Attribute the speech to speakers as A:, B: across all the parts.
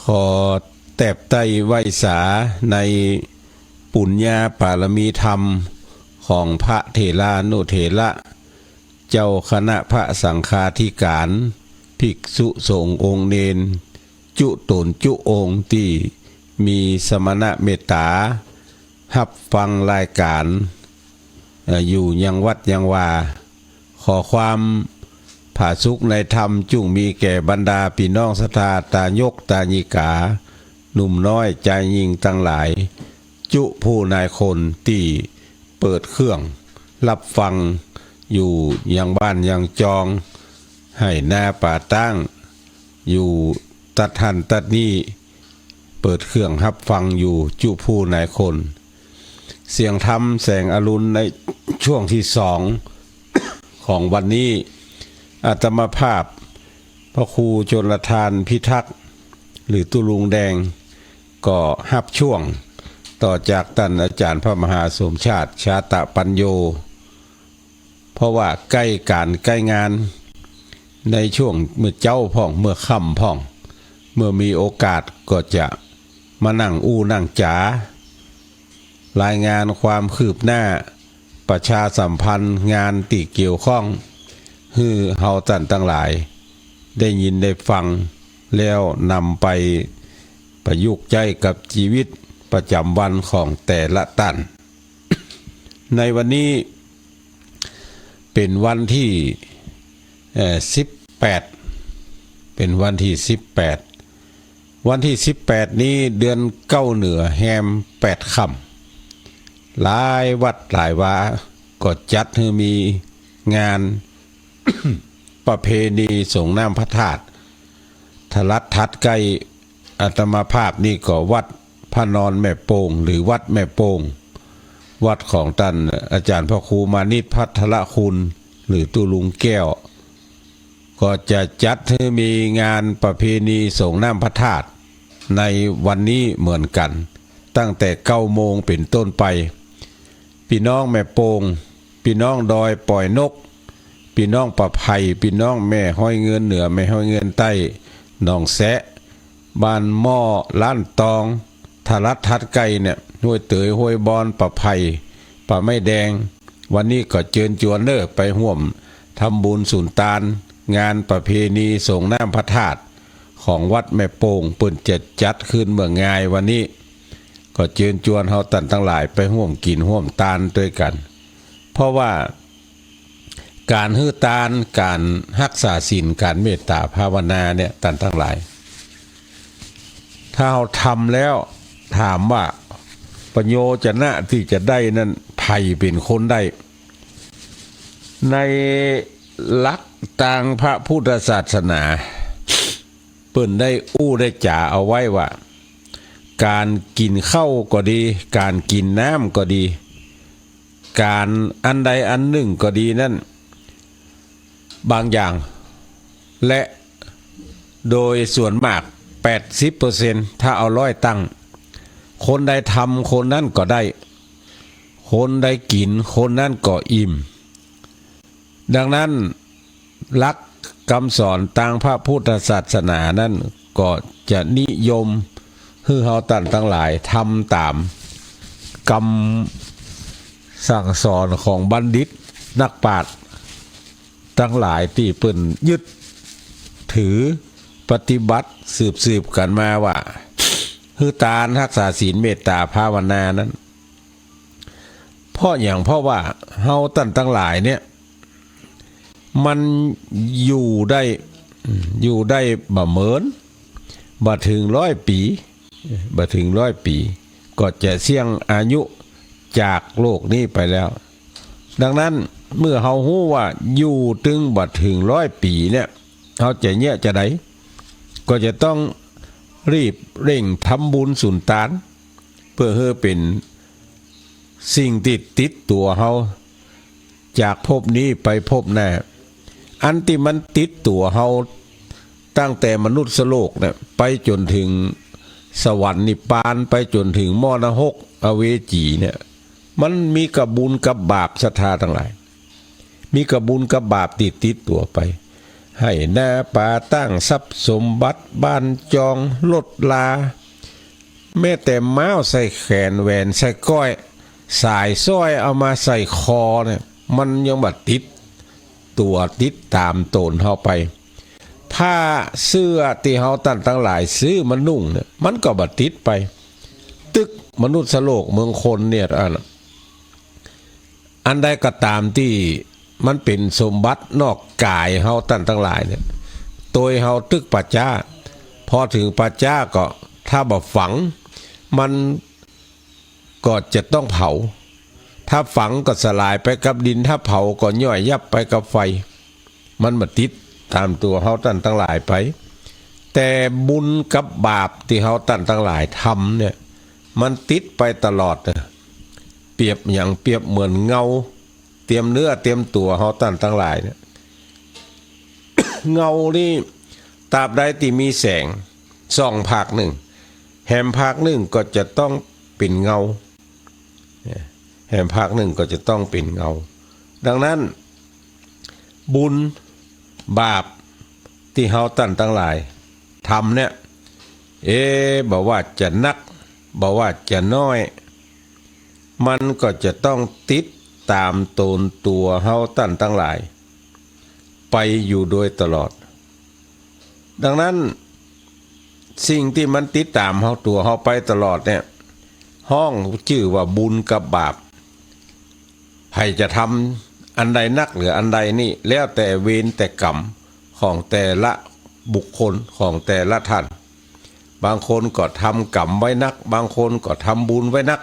A: อแตบไต้ไหวสาในปุญญาปารมีธรรมของพระเถรานุเถระเจ้าคณะพระสังฆาธิการภิกษุสงฆ์องค์เนนจุตนจุองค์ที่มีสมณะเมตตาหับฟังรายการอยู่ยังวัดยังวาขอความผาสุกในธรรมจุ่งมีแก่บรรดาพี่น้องศรัทธาตายกตาญิกาหนุ่มน้อยใจยิงทั้งหลายจุผู้นายคนที่เปิดเครื่องรับฟังอยู่ยังบ้านยังจองให้หน้าป่าตั้งอยู่ตัดหันตัดนี่เปิดเครื่องรับฟังอยู่จุผู้นายคนเสียงธรรมแสงอรุณในช่วงที่2ของวันนี้อาตมาภาพพระครูชลทานพิทักษ์หรือตุลุงแดงก็รับช่วงต่อจากท่านอาจารย์พระมหาสมชาติชาตปัญโยเพราะว่าใกล้การใกล้งานในช่วงเมื่อเจ้าพ่องเมื่อค่ำพ่องเมื่อมีโอกาสก็จะมานั่งนั่งจ๋ารายงานความคืบหน้าประชาสัมพันธ์งานที่เกี่ยวข้องฮือเฮาท่านทั้งหลายได้ยินได้ฟังแล้วนำไปประยุกต์ใช้กับชีวิตประจำวันของแต่ละท่าน ในวันนี้เป็นวันที่18เป็นวันที่18วันที่18นี้เดือนเก้าเหนือแฮม8ค่ำหลายวัดหลายวาก็จัดให้มีงาน ประเพณีส่งน้ำพระธาตุทะลัดทัดใกล้อาตมาภาพนี่ก็วัดพระนอนแม่โป่งหรือวัดแม่โป่งวัดของท่านอาจารย์พระครูมานิตพัทรคุณหรือตุลุงแก้วก็จะจัดให้มีงานประเพณีส่งน้ำพระธาตุในวันนี้เหมือนกันตั้งแต่9 โมงเป็นต้นไปพี่น้องแม่โป่งพี่น้องดอยปล่อยนกพี่น้องประไพพี่น้องแม่ห้อยเงินเหนือแม่ห้อยเงินใต้หนองแสะบ้านหม้อล้านตองทะลัดทัดไก่เนี่ยห้วยเตยห้วยบอนประไพป่าไม้แดงวันนี้ก็เชิญชวนเด้อไปร่วมทำบุญสุนตานงานประเพณีส่งน้ำพระธาตุของวัดแม่โป่งเปิ่นจะจัดขึ้นเมื่องายวันนี้ก็เชิญชวนเฮาท่านทั้งหลายไปร่วมกินร่วมตานด้วยกันเพราะว่าการฮื้อตานการรักษาศีลการเมตตาภาวนาเนี่ยท่านทั้งหลายถ้าเราทำแล้วถามว่าประโยชนะที่จะได้นั้นไผเป็นคนได้ในหลักทางพระพุทธศาสนาเปิ้นได้ได้จ่าเอาไว้ว่าการกินข้าวก็ดีการกินน้ำก็ดีการอันใดอันหนึ่งก็ดีนั่นบางอย่างและโดยส่วนมาก 80% ถ้าเอา100ตั้งคนใดทำคนนั้นก็ได้คนใดกินคนนั้นก็อิ่มดังนั้นหลักคำสอนทางพระพุทธศาสนานั้นก็จะนิยมให้เฮาท่านทั้งหลายทำตามคำสั่งสอนของบัณฑิตนักปราชญ์ทั้งหลายที่เปิ้นยึดถือปฏิบัติสืบกันมาว่าฮือตานรักษาศีลเมตตาภาวนานั้นเพราะว่าเฮาท่านทั้งหลายเนี่ยมันอยู่ได้บ่เหมือนบ่ถึง100 ปีก็จะเสี่ยงอายุจากโลกนี้ไปแล้วดังนั้นเมื่อเฮาฮู้ว่าอยู่ถึงบ่ถึง100 ปีเนี่ยเฮาจะเนี่ยจะไดก็จะต้องรีบเร่งทำบุญสุนทานเพื่อให้เป็นสิ่งติดตัวเฮาจากภพนี้ไปภพหน้าอันที่มันติดตัวเฮาตั้งแต่มนุษย์โลกเนี่ยไปจนถึงสวรรค์นิพพานไปจนถึงมรณะอเวจีเนี่ยมันมีกับบุญกับบาปศรัทธาทั้งหลายมีกับบุญกับบาปติดตัวไป ให้หน้าป่าตั้งทรัพย์สมบัติบ้านจองลดลาแม้แต่ม้าวใส่แขนแหวนใส่ก้อยสายสร้อยเอามาใส่คอเนี่ยมันยังบัดติดตัวติดตามโตนเฮาไปผ้าเสื้อที่เฮาตั้งหลายซื้อมันนุ่งเนี่ยมันก็บัดติดไปตึกมนุษย์โลกเมืองคนเนี่ยอันใดก็ตามที่มันเป็นสมบัตินอกกายเฮาตั้งหลายเนี่ยโดยเฮาตึกปัจจาพอถึงปัจจาก็ถ้าบ่ฝังมันก็จะต้องเผาถ้าฝังก็สลายไปกับดินถ้าเผาก็ย่อยยับไปกับไฟมันมาติดตามตัวเฮาตั้งหลายไปแต่บุญกับบาปที่เฮาตั้งหลายทำเนี่ยมันติดไปตลอดเปรียบอย่างเปรียบเหมือนเงาเตรียมเนื้อเตรียมตัวเฮาตั้งหลายเนี่ย เงานี่ตราบใดที่มีแสงส่องภาคหนึ่งแหมภาคหนึ่งก็จะต้องเป็นเงาแหมภาคหนึ่งก็จะต้องเป็นเงาดังนั้นบุญบาปที่เฮาตั้งหลายทำเนี่ยบอกว่าจะนักบอกว่าจะน้อยมันก็จะต้องติดตามตนตัวเฮาตั้งหลายไปอยู่โดยตลอดดังนั้นสิ่งที่มันติดตามเฮาตัวเฮาไปตลอดเนี่ยห้องชื่อว่าบุญกับบาปใครจะทำอันใดนักหรืออันใดนี่แล้วแต่เวรแต่กรรมของแต่ละบุคคลของแต่ละท่านบางคนก็ทำกรรมไว้นักบางคนก็ทำบุญไว้นัก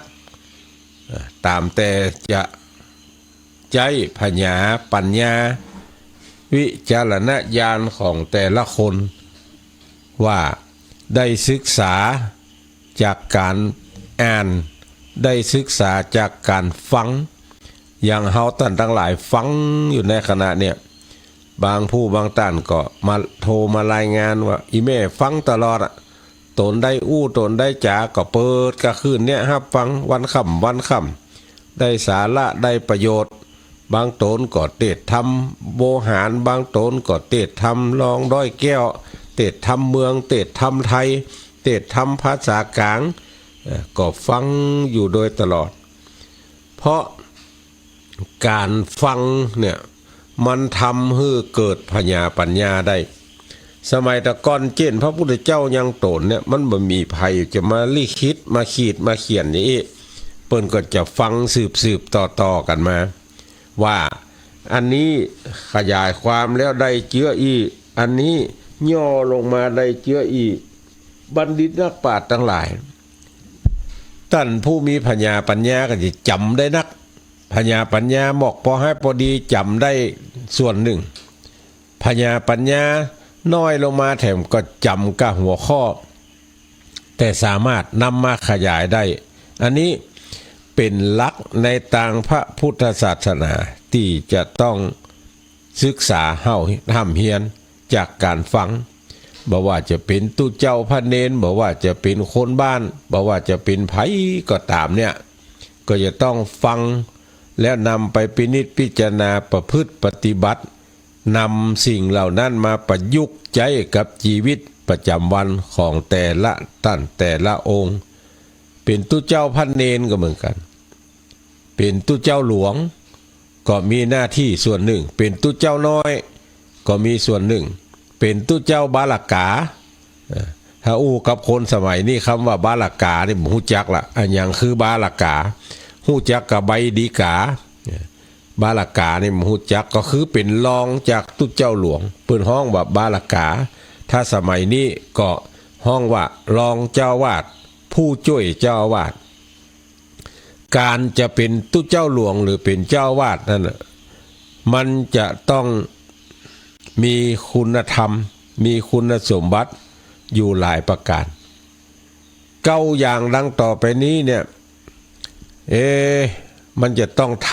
A: ตามแต่จะใจปัญญาวิจารณญาณของแต่ละคนว่าได้ศึกษาจากการอ่านได้ศึกษาจากการฟังอย่างเฮาตั้งหลายฟังอยู่ในขณะเนี่ยบางผู้บางท่านก็มาโทรมารายงานว่าอีแม่ฟังตลอดตนได้อู้ตนได้จาก็เปิดกะคืนเนี่ยครับฟังวันค่ำได้สาระได้ประโยชน์บางตนก็เทศทำโวหารบางตนก็เทศทำลองด้อยแก้วเทศทำเมืองเทศทำไทยเทศทำภาษากลางก็ฟังอยู่โดยตลอดเพราะการฟังเนี่ยมันทำให้เกิดปัญญาได้สมัยตะก่อนเจนพระพุทธเจ้ายังโตนเนี่ยมันบ่มีภัยจะมาลิขิตมาขีดมาเขียนนี่เปิ้นก็จะฟังสืบต่อกันมาว่าอันนี้ขยายความแล้วได้เจืออีอันนี้ย่อลงมาได้เจืออีบัณฑิตนักปราชญ์ทั้งหลายท่านผู้มีปัญญาก็จะจำได้นักปัญญาหมอกพอให้พอดีจำได้ส่วนหนึ่งปัญญาน้อยลงมาแถมก็จำกับหัวข้อแต่สามารถนำมาขยายได้อันนี้เป็นหลักในทางพระพุทธศาสนาที่จะต้องศึกษาเฮาทำเฮียนจากการฟังบอกว่าจะเป็นตุเจ้าพระเนนบอกว่าจะเป็นคนบ้านบอกว่าจะเป็นไผก็ตามเนี่ยก็จะต้องฟังแล้วนำไปพินิจพิจารณาประพฤติปฏิบัตินำสิ่งเหล่านั้นมาประยุกต์ใช้กับชีวิตประจำวันของแต่ละท่านแต่ละองค์เป็นตุเจ้าพระเนนก็เหมือนกันเป็นตุเจ้าหลวงก็มีหน้าที่ส่วนหนึ่งเป็นตุเจ้าน้อยก็มีส่วนหนึ่งเป็นตุเจ้าบาลกาถ้าอู้กับคนสมัยนี้คำว่าบาลกานี่ผมรู้จักละอันอย่างคือบาลกาหู้จักกับใบดีกาบาลกานี่หู้จักก็คือเป็นรองจากตุเจ้าหลวงเปิ้นห้องว่าบาลกาถ้าสมัยนี้ก็ห้องว่ารองเจ้าวาดผู้ช่วยเจ้าวาดการจะเป็นตุเจ้าหลวงหรือเป็นเจ้าวาดนั่นมันจะต้องมีคุณธรรมมีคุณสมบัติอยู่หลายประการเก้าอย่างดังต่อไปนี้เนี่ยมันจะต้องท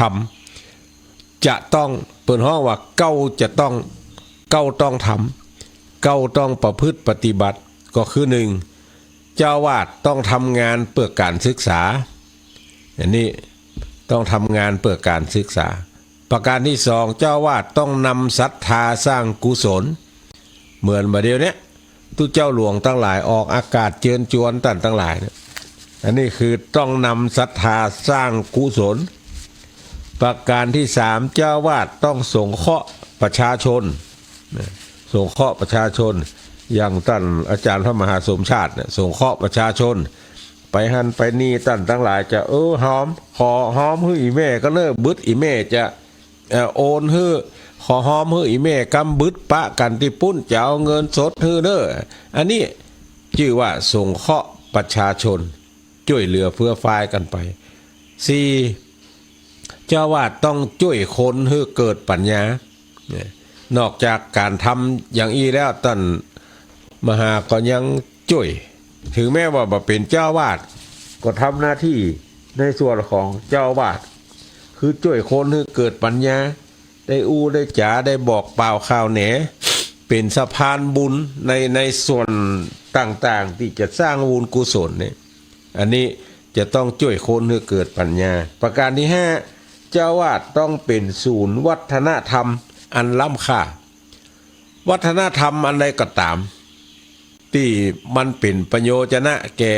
A: ำจะต้องเปิดห้องว่าเก้าต้องทำเก้าต้องประพฤติปฏิบัติก็คือหนึ่งเจ้าวาดต้องทำงานเพื่อการศึกษาอันนี้ต้องทำงานเพื่อการศึกษาประการที่สองเจ้าวาดต้องนำศรัทธาสร้างกุศล เหมือนมาเดียวเนี้ยตู้เจ้าหลวงตั้งหลายออกอากาศเจิญจวนตั้งหลายเนี่ยอันนี้คือต้องนำศรัทธาสร้างกุศลประการที่3เจ้าวาดต้องสงเคราะห์ประชาชนสงเคราะห์ประชาชนอย่างท่านอาจารย์พระมหาสมชาติเนี่ยสงเคราะห์ประชาชนไปหันไปนี่ตั้งหลายจะหอมขอหอมฮื้ออีแม่ก็เลิกบึดอีแม่จะโอนฮื้อขอหอมฮื้ออีแม่กำบึดปะกันที่ปุ้นจะเอาเงินสดฮื้อเด้ออันนี้ชื่อว่าสงเคราะห์ประชาชนช่วยเหลือเพื่อฝ่ายกันไป4เจ้าวาดต้องช่วยคนให้เกิดปัญญานอกจากการทำอย่างอีแล้วท่านมหาก็ยังช่วยถึงแม้ว่าเป็นเจ้าวาดก็ทำหน้าที่ในส่วนของเจ้าวาดคือช่วยคนให้เกิดปัญญาได้ได้จ๋าได้บอกเปล่าข่าวแหนเป็นสะพานบุญในส่วนต่างๆที่จะสร้างบุญกุศลเนี่ยอันนี้จะต้องช่วยคนให้เกิดปัญญาประการที่5เจ้าวาดต้องเป็นศูนย์วัฒนธรรมอันล้ำค่าวัฒนธรรมอันใดก็ตามที่มันเป็นประโยชนะแก่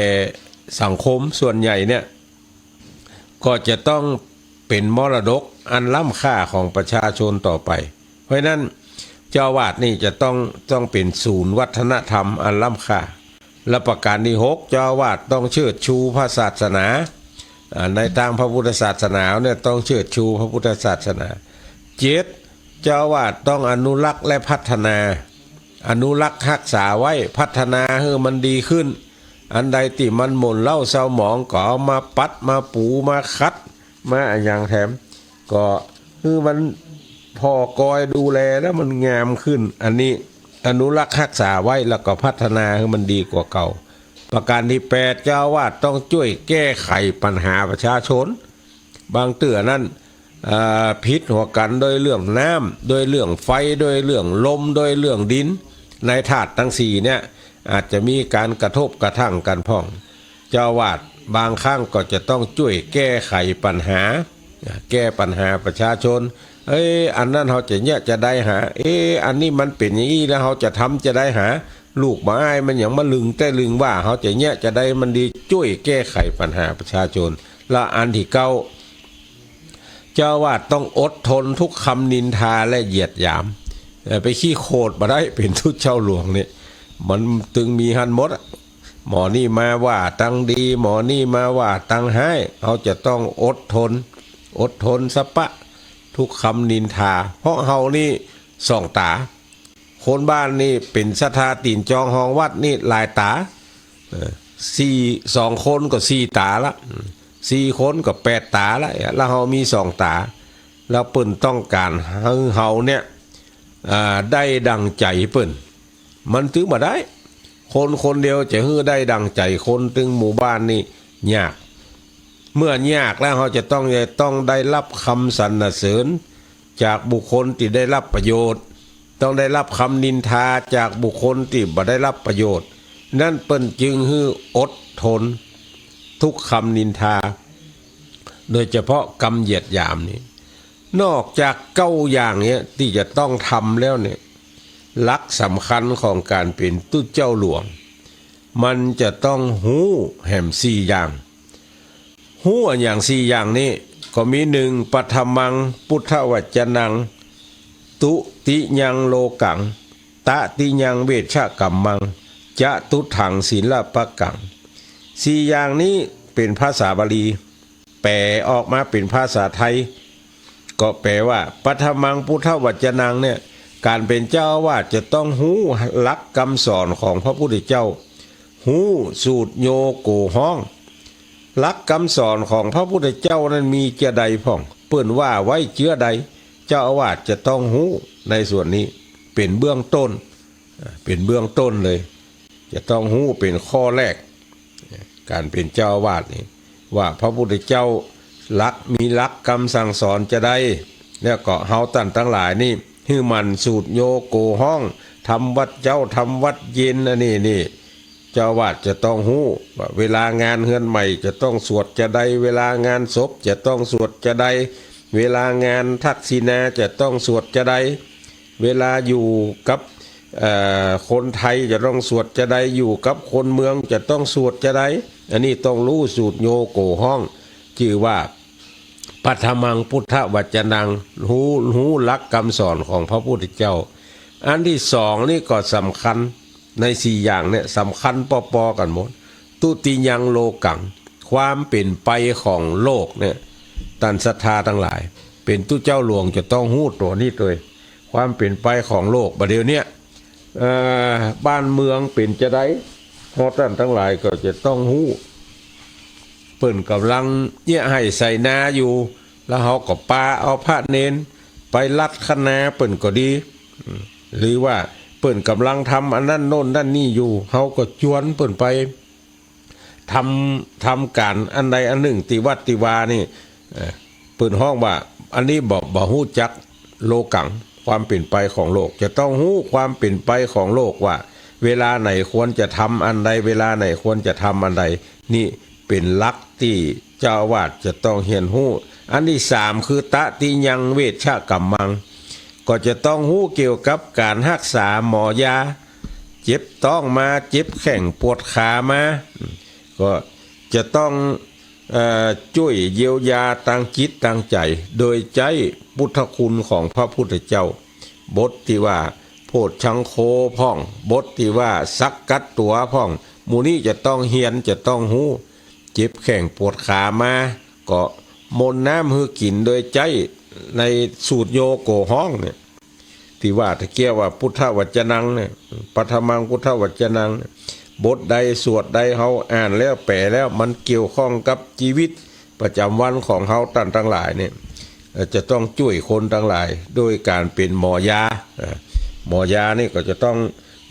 A: สังคมส่วนใหญ่เนี่ยก็จะต้องเป็นมรดกอันล้ำค่าของประชาชนต่อไปเพราะนั้นเจ้าวาดนี่จะต้องเป็นศูนย์วัฒนธรรมอันล้ำค่าและประการที่6เจ้าวาดต้องเชิดชูพระศาสนาในทางพระพุทธศาสนาเนี่ยต้องเชิดชูพระพุทธศาสนา7เจ้าวาดต้องอนุรักษ์และพัฒนาอนุรักษ์รักษาไว้พัฒนาให้มันดีขึ้นอันใดที่มันหม่นเล่าเศร้าหมองก็เอามาปัดมาปูมาคัดมาอย่างแถมก็คือมันพอกอยดูแลแล้วมันงามขึ้นอันนี้อนุรักษ์รักษาไว้แล้วก็พัฒนาให้มันดีกว่าเก่าประการที่8เจ้าวาดต้องช่วยแก้ไขปัญหาประชาชนบางเตื่อนั้นพิษหัวกันโดยเรื่องน้ำโดยเรื่องไฟโดยเรื่องลมโดยเรื่องดินในธาตุทั้ง4เนี่ยอาจจะมีการกระทบกระทั่งกันพ้องเจ้าวาดบางครั้งก็จะต้องช่วยแก้ไขปัญหาแก้ปัญหาประชาชนอันนั้นเขาจะเนี่ยจะได้หาอันนี้มันเป็นอย่างนี้แล้วเขาจะทำจะได้หาลูกไม้มันอย่างมาลึงแต่ลึงว่าเขาจะเนี่ยจะได้มันดีช่วยแก้ไขปัญหาประชาชนและอันที่9เจ้าวาดต้องอดทนทุกคำนินทาและเหยียดหยามไปขี้โคตรมาได้เป็นทุเจ้าหลวงเนี่ยมันตึงมีหันหมดหมอนี่มาว่าตังดีหมอนี่มาว่าตังให้เขาจะต้องอดทนสปะทุกคำนินทาเพราะเฮานี่ส่องตาคนบ้านนี่เป็นศรัทธาตีนจองห้องวัดนี่หลายตา2 คนก็4 ตาละ4 คนก็8 ตาละแล้วเฮามี2 ตาแล้วเปิ้นต้องการให้เฮาเนี่ยได้ดังใจเปิ้นมันถึงมาได้คนเดียวจะฮื้อได้ดังใจคนถึงหมู่บ้านนี่ยากเมื่อยากแล้วเขาจะต้องได้รับคำสรรเสริญจากบุคคลที่ได้รับประโยชน์ต้องได้รับคำนินทาจากบุคคลที่บ่ได้รับประโยชน์นั่นเปิ้นจึงฮื้ออดทนทุกคำนินทาโดยเฉพาะกรรมเหยียดหยามนี่นอกจาก9 อย่างเนี้ยที่จะต้องทำแล้วเนี่ยหลักสำคัญของการเป็นตู้เจ้าหลวงมันจะต้องหู้แห่ม4 อย่างหู้อย่าง4 อย่างนี้ก็มี1ปัทมังพุทธวจนังตุติยังโลกังตะติยังเวชกัมมังจะตุถังศีลปะกัง4 อย่างนี้เป็นภาษาบาลีแปลออกมาเป็นภาษาไทยก็แปลว่าปัทมังพุทธวจนังเนี่ยการเป็นเจ้าอาวาสจะต้องหู้หลักคำสอนของพระพุทธเจ้าหู้สูตรโยโกห้องหลักคำสอนของพระพุทธเจ้านั้นมีเจใดพ่องเปิ้นว่าไว้เจือใดเจ้าอาวาสจะต้องหู้ในส่วนนี้เป็นเบื้องต้นเลยจะต้องหู้เป็นข้อแรกการเป็นเจ้าอาวาสนี่ว่าพระพุทธเจ้ามีหลักคำสั่งสอนจะได้แล้วก็เฮาตั้งหลายนี่ฮือมันสูตรโยโกห้องทำวัดเจ้าทำวัดเย็นนี่เจ้าวาดจะต้องหู้ว่าเวลางานเฮือนใหม่จะต้องสวดจะได้เวลางานศพจะต้องสวดจะได้เวลางานทักษิณาจะต้องสวดจะได้เวลาอยู่กับ คนไทยจะต้องสวดจะใดอยู่กับคนเมืองจะต้องสวดจะใดอันนี้ต้องรู้สูตรโยโกห้องชื่อว่าปัทมังพุทธวจนังหูลักคำสอนของพระพุทธเจ้าอันที่สองนี่ก็สำคัญในสี่อย่างเนี่ยสำคัญปอๆกันหมดตุติยังโลกังความเป็นไปของโลกเนี่ยตันศรัทธาทั้งหลายเป็นตุเจ้าหลวงจะต้องหู้ตัวนี้เลยความเป็นไปของโลกประเดี๋ยวนี้บ้านเมืองเป็นจะได้เพราะท่านทั้งหลายก็จะต้องหู้เปิ่นกำลังเนี่ยให้ใส่นาอยู่แล้วเขาก็ปาเอาพระเนนไปลัดคณาเปิ่นก็ดีหรือว่าเปิ่นกำลังทำอันนั้นโน่นนั่นนี่อยู่เขาก็ชวนเปิ่นไปทำการอันใดอันหนึ่งติวัดติวานี่เปิ่นห้องว่าอันนี้บ่ฮู้จักโลกังความเปลี่ยนไปของโลกจะต้องฮู้ความเปลี่ยนไปของโลกว่าเวลาไหนควรจะทำอันใดเวลาไหนควรจะทำอันใดนี่เป็นลักที่เจ้าอาวาสจะต้องเห็นฮู้อันที่สามคือตติยังเวชกัมมังก็จะต้องฮู้เกี่ยวกับการรักษาหมอยาเจ็บต้องมาเจ็บแข้งปวดขามาก็จะต้องช่วยเยียวยาตั้งจิตตั้งใจโดยใจพุทธคุณของพระพุทธเจ้าบทที่ว่าโพชฌังโคพ่องบทที่ว่าสักกัดตัวพ่องหมู่นี้จะต้องเฮียนจะต้องหู้เจ็บแข้งปวดขามาก็มนน้ำหือกินโดยใจในสูตรโยโกห้องเนี่ยที่ว่าตะเกียว่าพุทธวจนังเนี่ยปฐมังพุทธวจนังบทใดสวดใดเขาอ่านแล้วแปลแล้วมันเกี่ยวข้องกับชีวิตประจำวันของเขาทั้งหลายเนี่ยจะต้องช่วยคนทั้งหลายโดยการเป็นหมอยาหมอยานี่ก็จะต้อง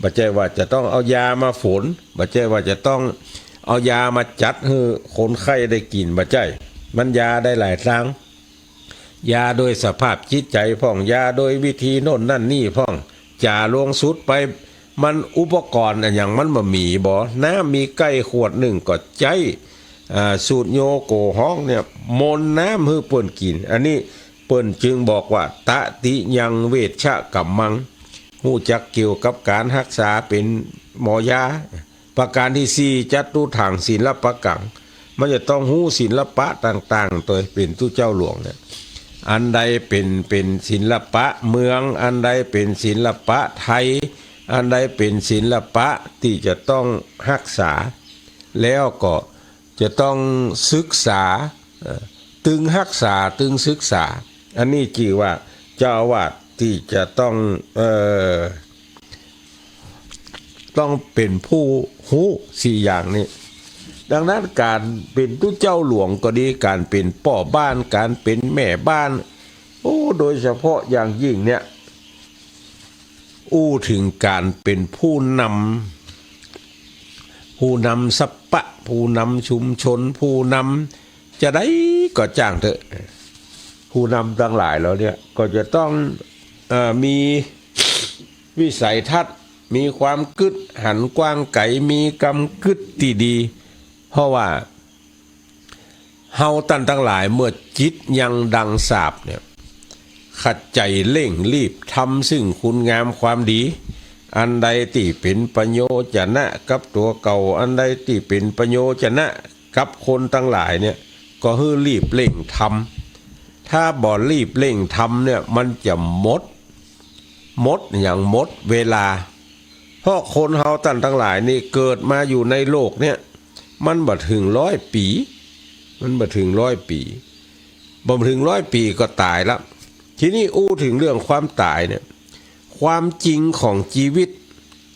A: บัจเจว่าจะต้องเอายามาฝนบัจเจว่าจะต้องเอายามาจัดให้คนไข้ได้กินบัจเจมันยาได้หลายครั้งยาโดยสภาพจิตใจพ่องยาโดยวิธีโน่นนั่นนี่พ่องจ่าลวงสุดไปมันอุปกรณ์อย่างมันมามีบ่น้ำมีใกล้ขวดหนึ่งก็ใจสูตรโยโกห้องเนี่ยมนน้ำให้เปิ่นกินอันนี้เปิ่นจึงบอกว่าตติยังเวชกัมมังหู้จักเกี่ยวกับการรักษาเป็นหมอยาประการที่สี่จัตุถังศิลปกังมันจะต้องหู้ศิลปะต่างๆตัวเป็นตู้เจ้าหลวงเนี่ยอันใดเป็นศิลปะเมืองอันใดเป็นศิลปะไทยอันใดเป็นศิลปะที่จะต้องรักษาแล้วก็จะต้องศึกษาตึงรักษาตึงศึกษาอันนี้จีว่าเจ้าอาวาสที่จะต้องเป็นผู้หู้สี่อย่างนี้ดังนั้นการเป็นตู้เจ้าหลวงก็ดีการเป็นพ่อบ้านการเป็นแม่บ้านโดยเฉพาะอย่างยิ่งเนี่ยถึงการเป็นผู้นำสัปปะผู้นำชุมชนผู้นำจะได้ก็จ้างเถอะผู้นำทั้งหลายแล้วเนี่ยก็จะต้องมีวิสัยทัศน์มีความกึศหันกว้างไกลมีกำกึศที่ดีเพราะว่าเฮาตันทั้งหลายเมื่อจิตยังดังสาบเนี่ยขัดใจเร่งรีบทำซึ่งคุณงามความดีอันใดที่เป็นประโยชน์จะนะกับตัวเก่าอันใดที่เป็นประโยชน์จะนะกับคนทั้งหลายเนี่ยก็ให้รีบเร่งทำถ้าบ่รีบเร่งทำเนี่ยมันจะหมดอย่างหมดเวลาเพราะคนเฮาตันทั้งหลายนี่เกิดมาอยู่ในโลกเนี่ยมันบ่ถึง100 ปีบ่ถึง100 ปีก็ตายแล้วทีนี้ถึงเรื่องความตายเนี่ยความจริงของชีวิต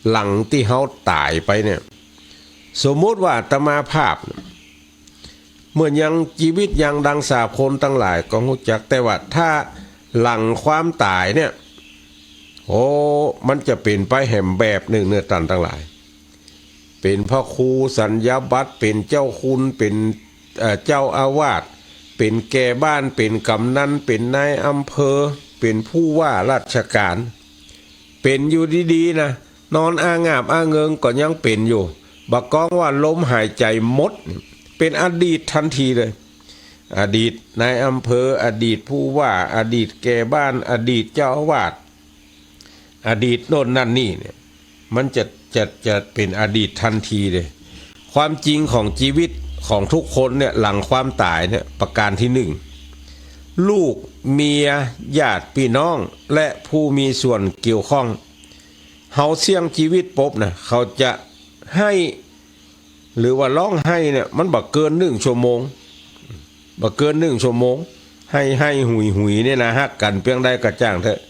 A: หลังที่เขาตายไปเนี่ยสมมติว่าอาตมาภาพเมื่อยังชีวิตยังดังสาบคนทั้งหลายก็รู้จักแต่ว่าถ้าหลังความตายเนี่ยมันจะเป็นไปแห่มแบบหนึ่งเนื้อตันทั้งหลายเป็นพระครูสัญญาบัตรเป็นเจ้าคุณเป็นเจ้าอาวาสเป็นแก่บ้านเป็นกำนันเป็นนายอำเภอเป็นผู้ว่าราชการเป็นอยู่ดีๆนะนอนอ้างาบอ้าเงิงก็ยังเป็นอยู่บักก้องว่าลมหายใจหมดเป็นอดีตทันทีเลยอดีตนายอำเภออดีตผู้ว่าอดีตแก่บ้านอดีตเจ้าอาวาสอดีตโน่นนั่นนี่เนี่ย มันจะเป็นอดีตทันทีเลยความจริงของชีวิตของทุกคนเนี่ยหลังความตายเนี่ยประการที่หนึ่งลูกเมียญาติพี่น้องและผู้มีส่วนเกี่ยวข้องเฮาเสี่ยงชีวิตปุ๊บนะเขาจะให้หรือว่าร้องให้เนี่ยมันบ่เกิน1 ชั่วโมงบ่เกิน1 ชั่วโมงให้หุยเนี่ยนะฮักกันเพียงใดก็จ้างเถอะ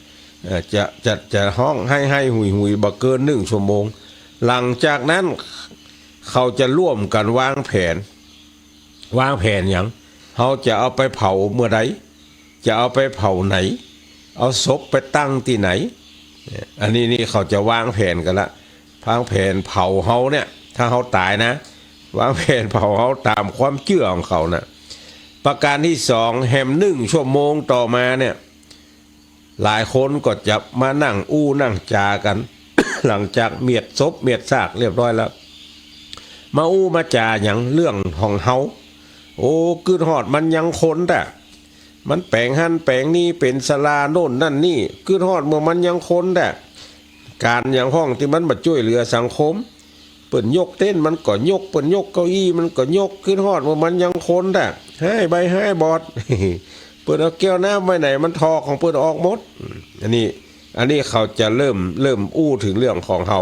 A: จะห้องให้หุยบ่เกิน1 ชั่วโมงหลังจากนั้นเขาจะร่วมกันวางแผนอย่างเขาจะเอาไปเผาเมื่อใดจะเอาไปเผาไหนเอาศพไปตั้งที่ไหนอันนี้เขาจะวางแผนกันละวางแผนเผาเขาเนี่ยถ้าเขาตายนะวางแผนเผาเขาตามความเชื่อของเขานะประการที่2แฮม1 ชั่วโมงต่อมาเนี่ยหลายคนก็จะมานั่งนั่งจากัน หลังจากเมียดศพเมียดซากเรียบร้อยแล้วมามาจาอย่างเรื่องของเฮาโอ้คืนหอดมันยังคนแต่มันแปลงหันแปลงนี่เป็นศาลาโน่นนั่นนี่คืนหอดเมื่อมันยังคนแต่การอย่างห้องที่มันมาช่วยเหลือสังคมเปิ่นยกเต้นมันก็ยกเปิ่นยกเก้าอี้มันก็ยกคืนหอดเมื่อมันยังคนแต่ให้ใบให้บอด เปิ่นเอาแก้วน้ำไว้ไหนมันทอของเปิ่นออกหมดอันนี้เขาจะเริ่มถึงเรื่องของเขา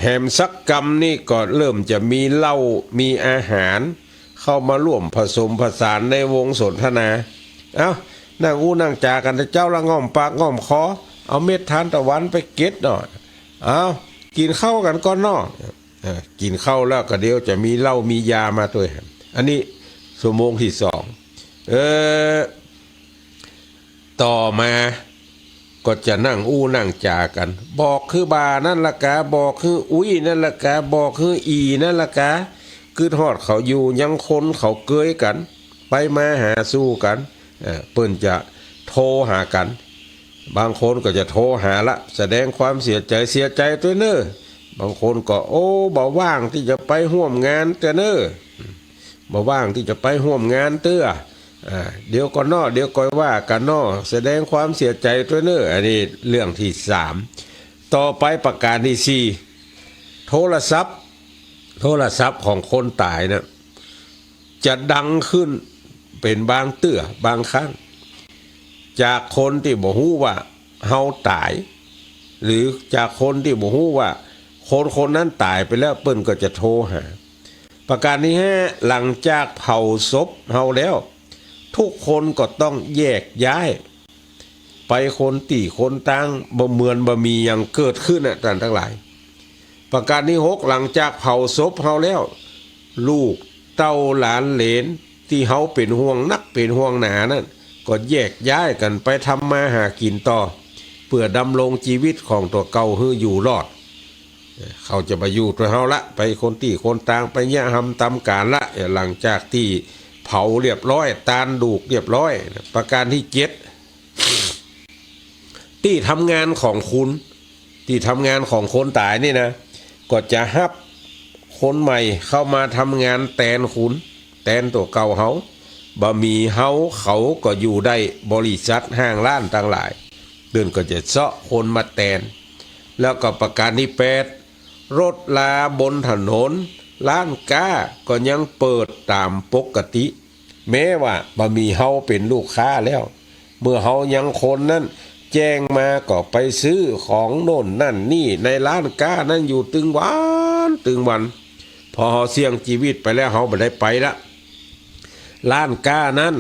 A: แฮมสักกรรมนี่ก็เริ่มจะมีเหล้ามีอาหารเข้ามาร่วมผสมผสานในวงสนทนานั่งนั่งจากันแต่เจ้าละง่อมปากง่อมคอเอาเม็ดทานตะวันไปเก็ตหน่อยกินข้าวกันก่อนนอกินข้าวแล้วก็เดี๋ยวจะมีเหล้ามียามาด้วยอันนี้ชั่วโมงที่2ต่อมาก็จะนั่งนั่งจากันบอกคือบานั่นละกะบอกคืออุ้ยนั่นละกะบอกคืออีนั่นละกะคือทอดเขาอยู่ยังคนเขาเกยกันไปมาหาสู้กันเปิ้นจะโทรหากันบางคนก็จะโทรหาละแสดงความเสียใจตัวเน้อบางคนก็บ่ว่างที่จะไปร่วมงานแต่เน้อบ่ว่างที่จะไปร่วมงานเตื้อเดี๋ยวก็เดี๋ยวก็ว่ากันแสดงความเสียใจตัวเน้ออันนี้เรื่องที่3ต่อไปประการที่4โทรศัพท์ของคนตายนะจะดังขึ้นเป็นบางเตื้อบางครั้งจากคนที่บ่ฮู้ว่าเฮาตายหรือจากคนที่บ่ฮู้ว่าคนนั้นตายไปแล้วเปิ้นก็จะโทรหาประการที่5หลังจากเผาศพเฮาแล้วทุกคนก็ต้องแยกย้ายไปคนคนต่างบ่เหมือนบ่มีหยังเกิดขึ้นท่านทั้งหลายประการที่6หลังจากเผาศพเฮาแล้วลูกเต้าหลานเหลนที่เฮาเป็นห่วงนักเป็นห่วงหนานั่นก็แยกย้ายกันไปทำมาหากินต่อเพื่อดำรงชีวิตของตัวเก่าให้อยู่รอดเขาจะไปอยู่ตัวเฮาละไปคนต่างไปแย่ทำตามการละหลังจากที่เผาเรียบร้อยตานดูกเรียบร้อยประการที่7ที่ทำงานของคุณที่ทำงานของคนตายนี่นะก็จะฮับคนใหม่เข้ามาทำงานแทนคุณแทนตัวเก่าเฮาบ่มีเฮาเขาก็อยู่ได้บริษัทห้างร้านต่างหลายเดินก็จะเซาะคนมาแทนแล้วก็ประการที่8รถลาบนถนนร้านค้าก็ยังเปิดตามปกติแม้ว่าบ่มีเฮาเป็นลูกค้าแล้วเมื่อเฮายังคนนั้นแจ้งมาก็ไปซื้อของโน่นนั่นนี่ในร้านค้านั้นอยู่ตึงวันพอเฮาเสี่ยงชีวิตไปแล้วเฮาบ่ได้ไปละร้านค้านั้น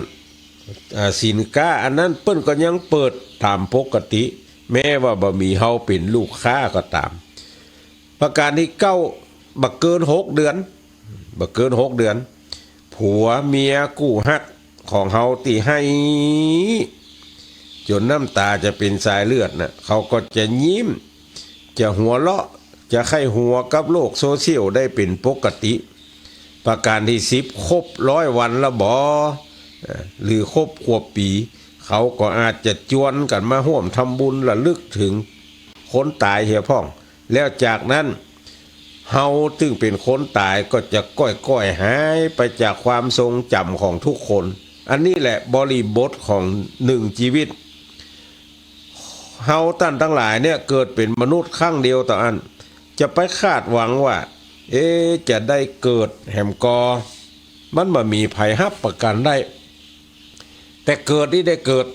A: สินค้าอันนั้นเปิ้นก็ยังเปิดตามปกติแม้ว่าบ่มีเฮาเป็นลูกค้าก็ตามประการที่9บ่เกิน6 เดือนผัวเมียกู้ฮักของเฮาที่ให้จนน้ำตาจะเป็นสายเลือดนะเขาก็จะยิ้มจะหัวเราะจะไข้หัวกับโลกโซเชียลได้เป็นปกติประการที่10ครบ100 วันละบ่หรือครบขวบปีเขาก็อาจจะจวนกันมาร่วมทำบุญระลึกถึงคนตายเหียพ่องแล้วจากนั้นเฮาซึ่งเป็นคนตายก็จะก้อยหายไปจากความทรงจำของทุกคนอันนี้แหละบริบทของ1 ชีวิตเฮาท่านทั้งหลายเนี่ยเกิดเป็นมนุษย์ครั้งเดียวต่ออัน จะไปคาดหวังว่าจะได้เกิดแหมกอมันบ่มีภัยฮับประกันได้แต่เกิดนี่ได้เกิด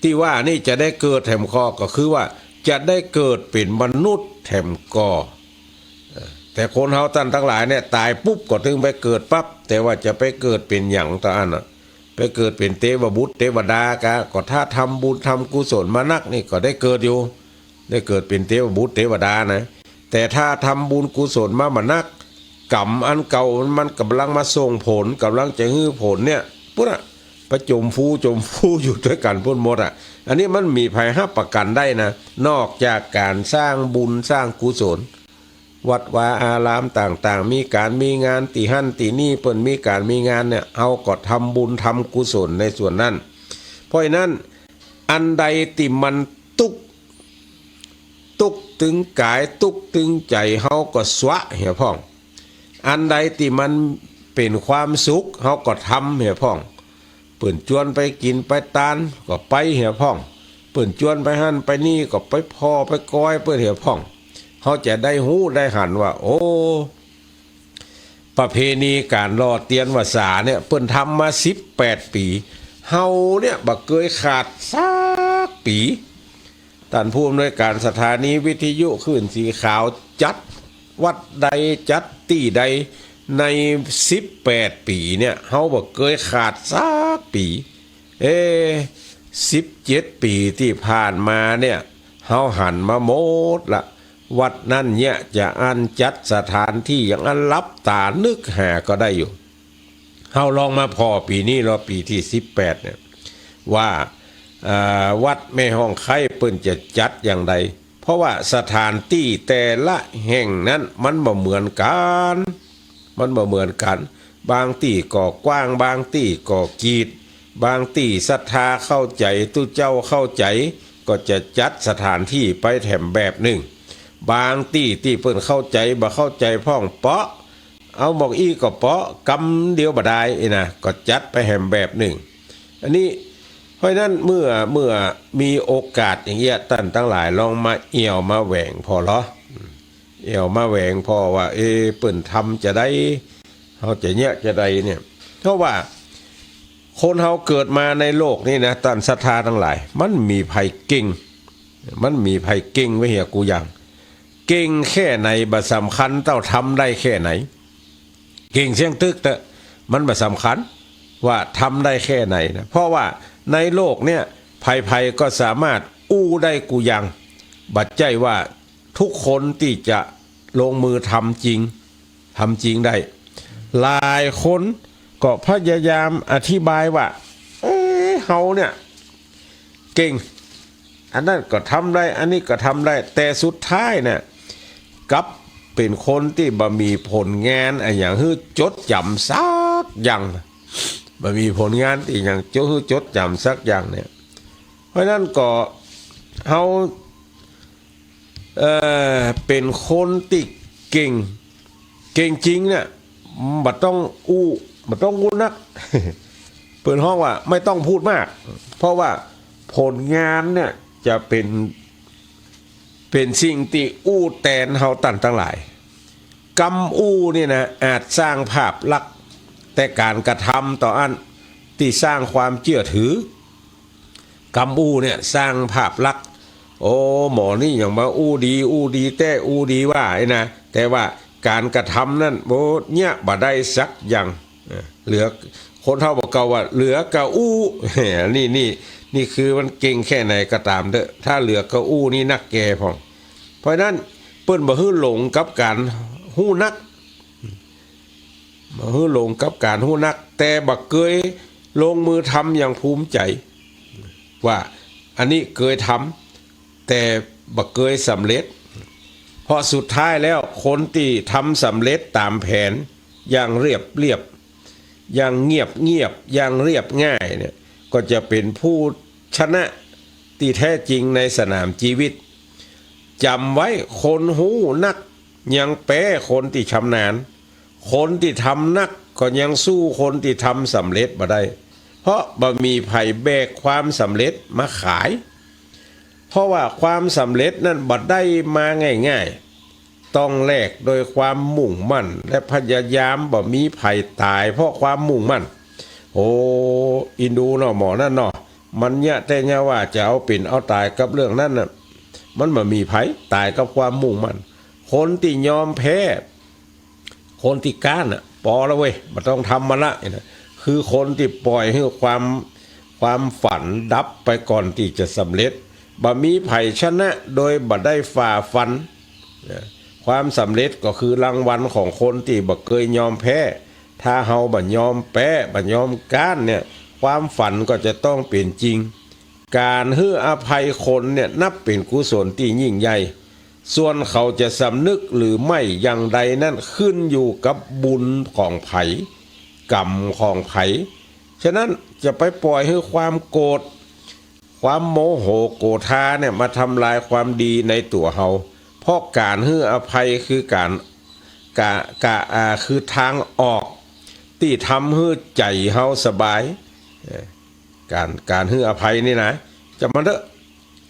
A: ที่ว่านี่จะได้เกิดแถมคอก็คือว่าจะได้เกิดเป็นมนุษย์แถมกอแต่คนเฮาท่านทั้งหลายเนี่ยตายปุ๊บก็ถึงไปเกิดปั๊บแต่ว่าจะไปเกิดเป็นหยังตาอันน่ะไปเกิดเป็นเทวบุตรเทวดากะก็ถ้าทำบุญทำกุศลมานักนี่ก็ได้เกิดอยู่ได้เกิดเป็นเทวบุตรเทวดานะแต่ถ้าทำบุญกุศลมานักกรรมอันเก่ามันกำลังมาส่งผลกำลังจะฮื้อผลเนี่ยปุ๊บประจมฟูอยู่ด้วยกันพุ่นหมดอันนี้มันมีภัยฮับประกันได้นะนอกจากการสร้างบุญสร้างกุศลวัดวาอารามต่างๆมีการมีงานตีหั่นตีนี่เปิ้นมีการมีงานเนี่ยเอาก็ทำบุญทำกุศลในส่วนนั้นเพราะฉะนั้นอันใดที่มันตุกตึงกายตุกตึงใจเฮาก็สวะเหี่ยพ่องอันใดที่มันเป็นความสุขเฮาก็ทำเหี่ยพ่องเปิ่นจวนไปกินไปตานก็ไปเหี่ยพ่องเปิ่นจวนไปหั่นไปนี่ก็ไปพอไปก้อยเปิ้นเหี่ยพ่องเขาจะได้หู้ได้หันว่าโอ้ประเพณีการรอเตียนวาสาเนี่ยเปิ้นทำมา18 ปีเฮาเนี่ยบ่เคยขาดสักปีท่านผู้อำนวยการสถานีวิทยุคลื่นสีขาวจัดวัดใดจัดที่ใดใน18 ปีเนี่ยเฮาบ่เคยขาดสักปี17 ปีที่ผ่านมาเนี่ยเฮาหันมาหมดละวัดนั่นเนี่ยจะอันจัดสถานที่อย่างอันลับตานึกหาก็ได้อยู่เฮาลองมาพอปีนี้เราปีที่18เนี่ยว่าวัดแม่ห้องไข่เปิ้นจะจัดอย่างใดเพราะว่าสถานที่แต่ละแห่งนั้นมันบ่เหมือนกันบางที่ก็กว้างบางที่ก็กีดบางที่ศรัทธาเข้าใจตุเจ้าเข้าใจก็จะจัดสถานที่ไปแถมแบบหนึ่งบางที่เปิ้นเข้าใจบ่เข้าใจพ่องเปาะเอาบอกอีก็เปาะกำเดียวบ่ได้นะก็จัดไปแถมแบบหนึ่งอันนี้เพราะนั้นเมื่อมีโอกาสอย่างเงี้ยท่านทั้งหลายลองมาเอี่ยวมาแหวงพอเหรอเอี่ยวมาแหวงพอว่าเปิ้นทำจะได้เฮาจะเนี่ยจะได้เนี่ยเพราะว่าคนเฮาเกิดมาในโลกนี้นะท่านศรัทธาทั้งหลายมันมีภัยเก่งไว้เหียกูอย่างเก่งแค่ไหนบ่สำคัญเต้าทำได้แค่ไหนเก่งเสียงตึกแต่มันบ่สำคัญว่าทำได้แค่ไหนนะเพราะว่าในโลกเนี่ยภัยก็สามารถอู้ได้กูอย่างบัดใจว่าทุกคนที่จะลงมือทำจริงได้หลายคนก็พยายามอธิบายว่าเฮาเนี่ยเก่งอันนั้นก็ทำได้อันนี้ก็ทำได้แต่สุดท้ายเนี่ยกับเป็นคนที่บ่มีผลงานอย่างฮื้อจดจำสักอย่างบ่มีผลงานที่อย่างจดจำสักอย่างเนี่ยเพราะนั้นก็เฮาเป็นคนที่เก่งจริงเนี่ยบ่ต้องพูดนักเปิดห้องว่าไม่ต้องพูดมากเพราะว่าผลงานเนี่ยจะเป็นสิ่งที่อู้แตนเฮาตันทั้งหลายกำอู้นี่นะอาจสร้างภาพลักษณ์แต่การกระทำต่ออันที่สร้างความเชื่อถือกำอู้เนี่ยสร้างภาพลักษณ์โอ้หมอนี่อย่างมาอู้ดีแต่อู้ดีว่าไอ้นะแต่ว่าการกระทำนั่นโบเนี่ยบ่ได้สักอย่างเหลือคนเท่าบอกเก่าว่าเหลือกะอู้นี่คือมันเก่งแค่ไหนก็ตามเด้อถ้าเหลือกะอู้นี่นักแก่พอเพราะนั้นเปิ้นบ่ฮื้อหลงกับการฮู้นักบ่ฮื้อหลงกับการฮู้นักแต่บ่เคยลงมือทำอย่างภูมิใจว่าอันนี้เคยทำแต่บ่เคยสำเร็จเพราะสุดท้ายแล้วคนที่ทำสำเร็จตามแผนอย่างเรียบอย่างเงียบอย่างเรียบง่ายเนี่ยก็จะเป็นผู้ชนะที่แท้จริงในสนามชีวิตจำไว้คนหูนักยังแพ้คนที่ชำนาญคนที่ทำนักก็ยังสู้คนที่ทำสำเร็จบ่ได้เพราะบ่มีไผแบกความสำเร็จมาขายเพราะว่าความสำเร็จนั้นบ่ได้มาง่ายๆ ต้องแลกโดยความมุ่งมั่นและพยายามบ่มีภัยตายเพราะความมุ่งมั่นโอ้อินดูเนาะหมอนั่นเนาะมันเนี่ยแต่เนี่ยว่าจะเอาเป็นเอาตายกับเรื่องนั้นน่ะมันบ่มีภัยตายกับความมุ่งมั่นคนที่ยอมแพ้คนที่ก้านอ่ะพอแล้วเว้ยบ่ต้องทำมันละคือคนที่ปล่อยให้ความฝันดับไปก่อนที่จะสำเร็จบ่มีภัยชนะโดยบ่ได้ฝ่าฟันความสำเร็จก็คือรางวัลของคนที่บ่เคยยอมแพ้ถ้าเฮาบ่ยอมแพ้บ่ยอมก้านเนี่ยความฝันก็จะต้องเป็นจริงการให้อภัยคนเนี่ยนับเป็นกุศลที่ยิ่งใหญ่ส่วนเขาจะสำนึกหรือไม่อย่างใดนั่นขึ้นอยู่กับบุญของไผกรรมของไผฉะนั้นจะไปปล่อยให้ความโกรธความโมโหโกธาเนี่ยมาทำลายความดีในตัวเฮาเพราะการให้อภัยคือการคือทางออกที่ทำให้ใจเฮาสบายการให้อภัยนี่นะจะมันเถอะ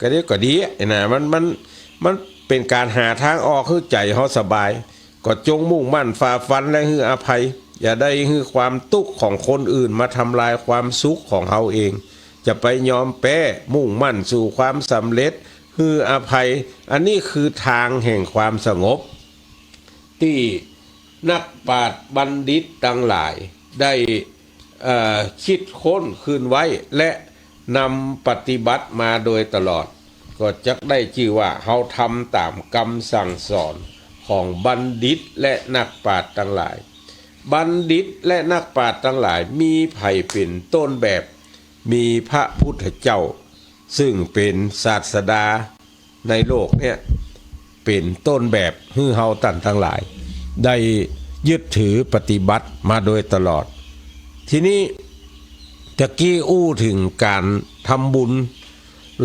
A: ก็ดีนะมันเป็นการหาทางออกให้ใจเฮาสบายก็จงมุ่งมั่นฝ่าฟันและให้อภัยอย่าได้ให้ความทุกข์ของคนอื่นมาทำลายความสุขของเฮาเองจะไปยอมแพ้มุ่งมั่นสู่ความสำเร็จให้อภัยอันนี้คือทางแห่งความสงบที่นักปราชญ์บัณฑิตทั้งหลายได้คิดค้นขึ้นไว้และนำปฏิบัติมาโดยตลอดก็จะได้ชื่อว่าเฮาทำตามคำสั่งสอนของบัณฑิตและนักปราชญ์ทั้งหลายบัณฑิตและนักปราชญ์ทั้งหลายมีไผเป็นต้นแบบมีพระพุทธเจ้าซึ่งเป็นศาสดาในโลกเนี่ยเป็นต้นแบบให้เฮาท่านทั้งหลายได้ยึดถือปฏิบัติมาโดยตลอดทีนี้ตะกี้อู้ถึงการทำบุญ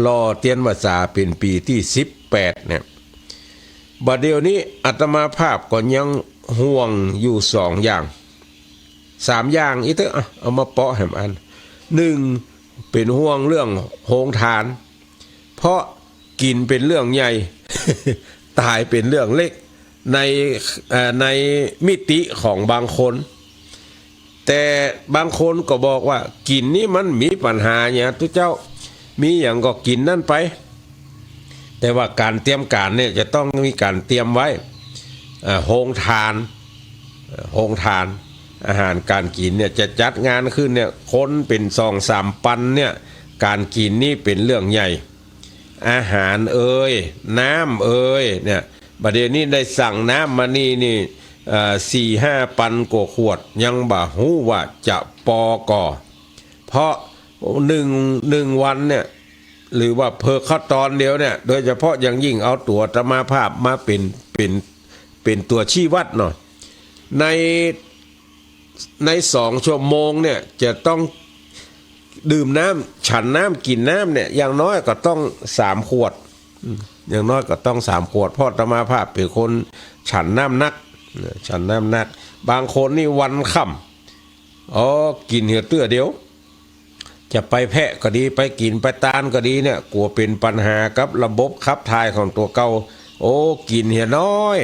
A: รอเตียนวสาเป็นปีที่18เนี่ยบัดเดี๋ยวนี้อาตมาภาพก็ยังห่วงอยู่2อย่าง3อย่างอีเถอะเอามาเปาะให้มัน1เป็นห่วงเรื่องโหงทานเพราะกินเป็นเรื่องใหญ่ ตายเป็นเรื่องเล็กในมิติของบางคนแต่บางคนก็บอกว่ากินนี่มันมีปัญหาเนี่ยทุกเจ้ามีอย่างก็กินนั่นไปแต่ว่าการเตรียมการเนี่ยจะต้องมีการเตรียมไว้โฮงทานอาหารการกินเนี่ยจะจัดงานขึ้นเนี่ยคนเป็น2-3 ปันเนี่ยการกินนี่เป็นเรื่องใหญ่อาหารน้ำเนี่ยบัดเดี๋ยวนี้ได้สั่งน้ำมานี่4-5 ปันกว่าขวดยังบ่ฮู้ว่าจะปอกอเพราะหนึ่งวันเนี่ยหรือว่าเพอเข้าตอนเดียวเนี่ยโดยเฉพาะอย่างยิ่งเอาตัวอาตมาภาพมาเป็นตัวชี้วัดหน่อยใน2 ชั่วโมงเนี่ยจะต้องดื่มน้ำฉันน้ำกินน้ำเนี่ยอย่างน้อยก็ต้อง3 ขวดอย่างน้อยก็ต้อง3 ขวดเพราะอาตมาภาพเป็นคนฉันน้ำนักบางคนนี่วันค่ำกินเหือเตื้อเดียวจะไปแพะก็ดีไปกินไปตาลก็ดีเนี่ยกลัวเป็นปัญหากับระบบขับถ่ายของตัวเก่ากินเหือน้อย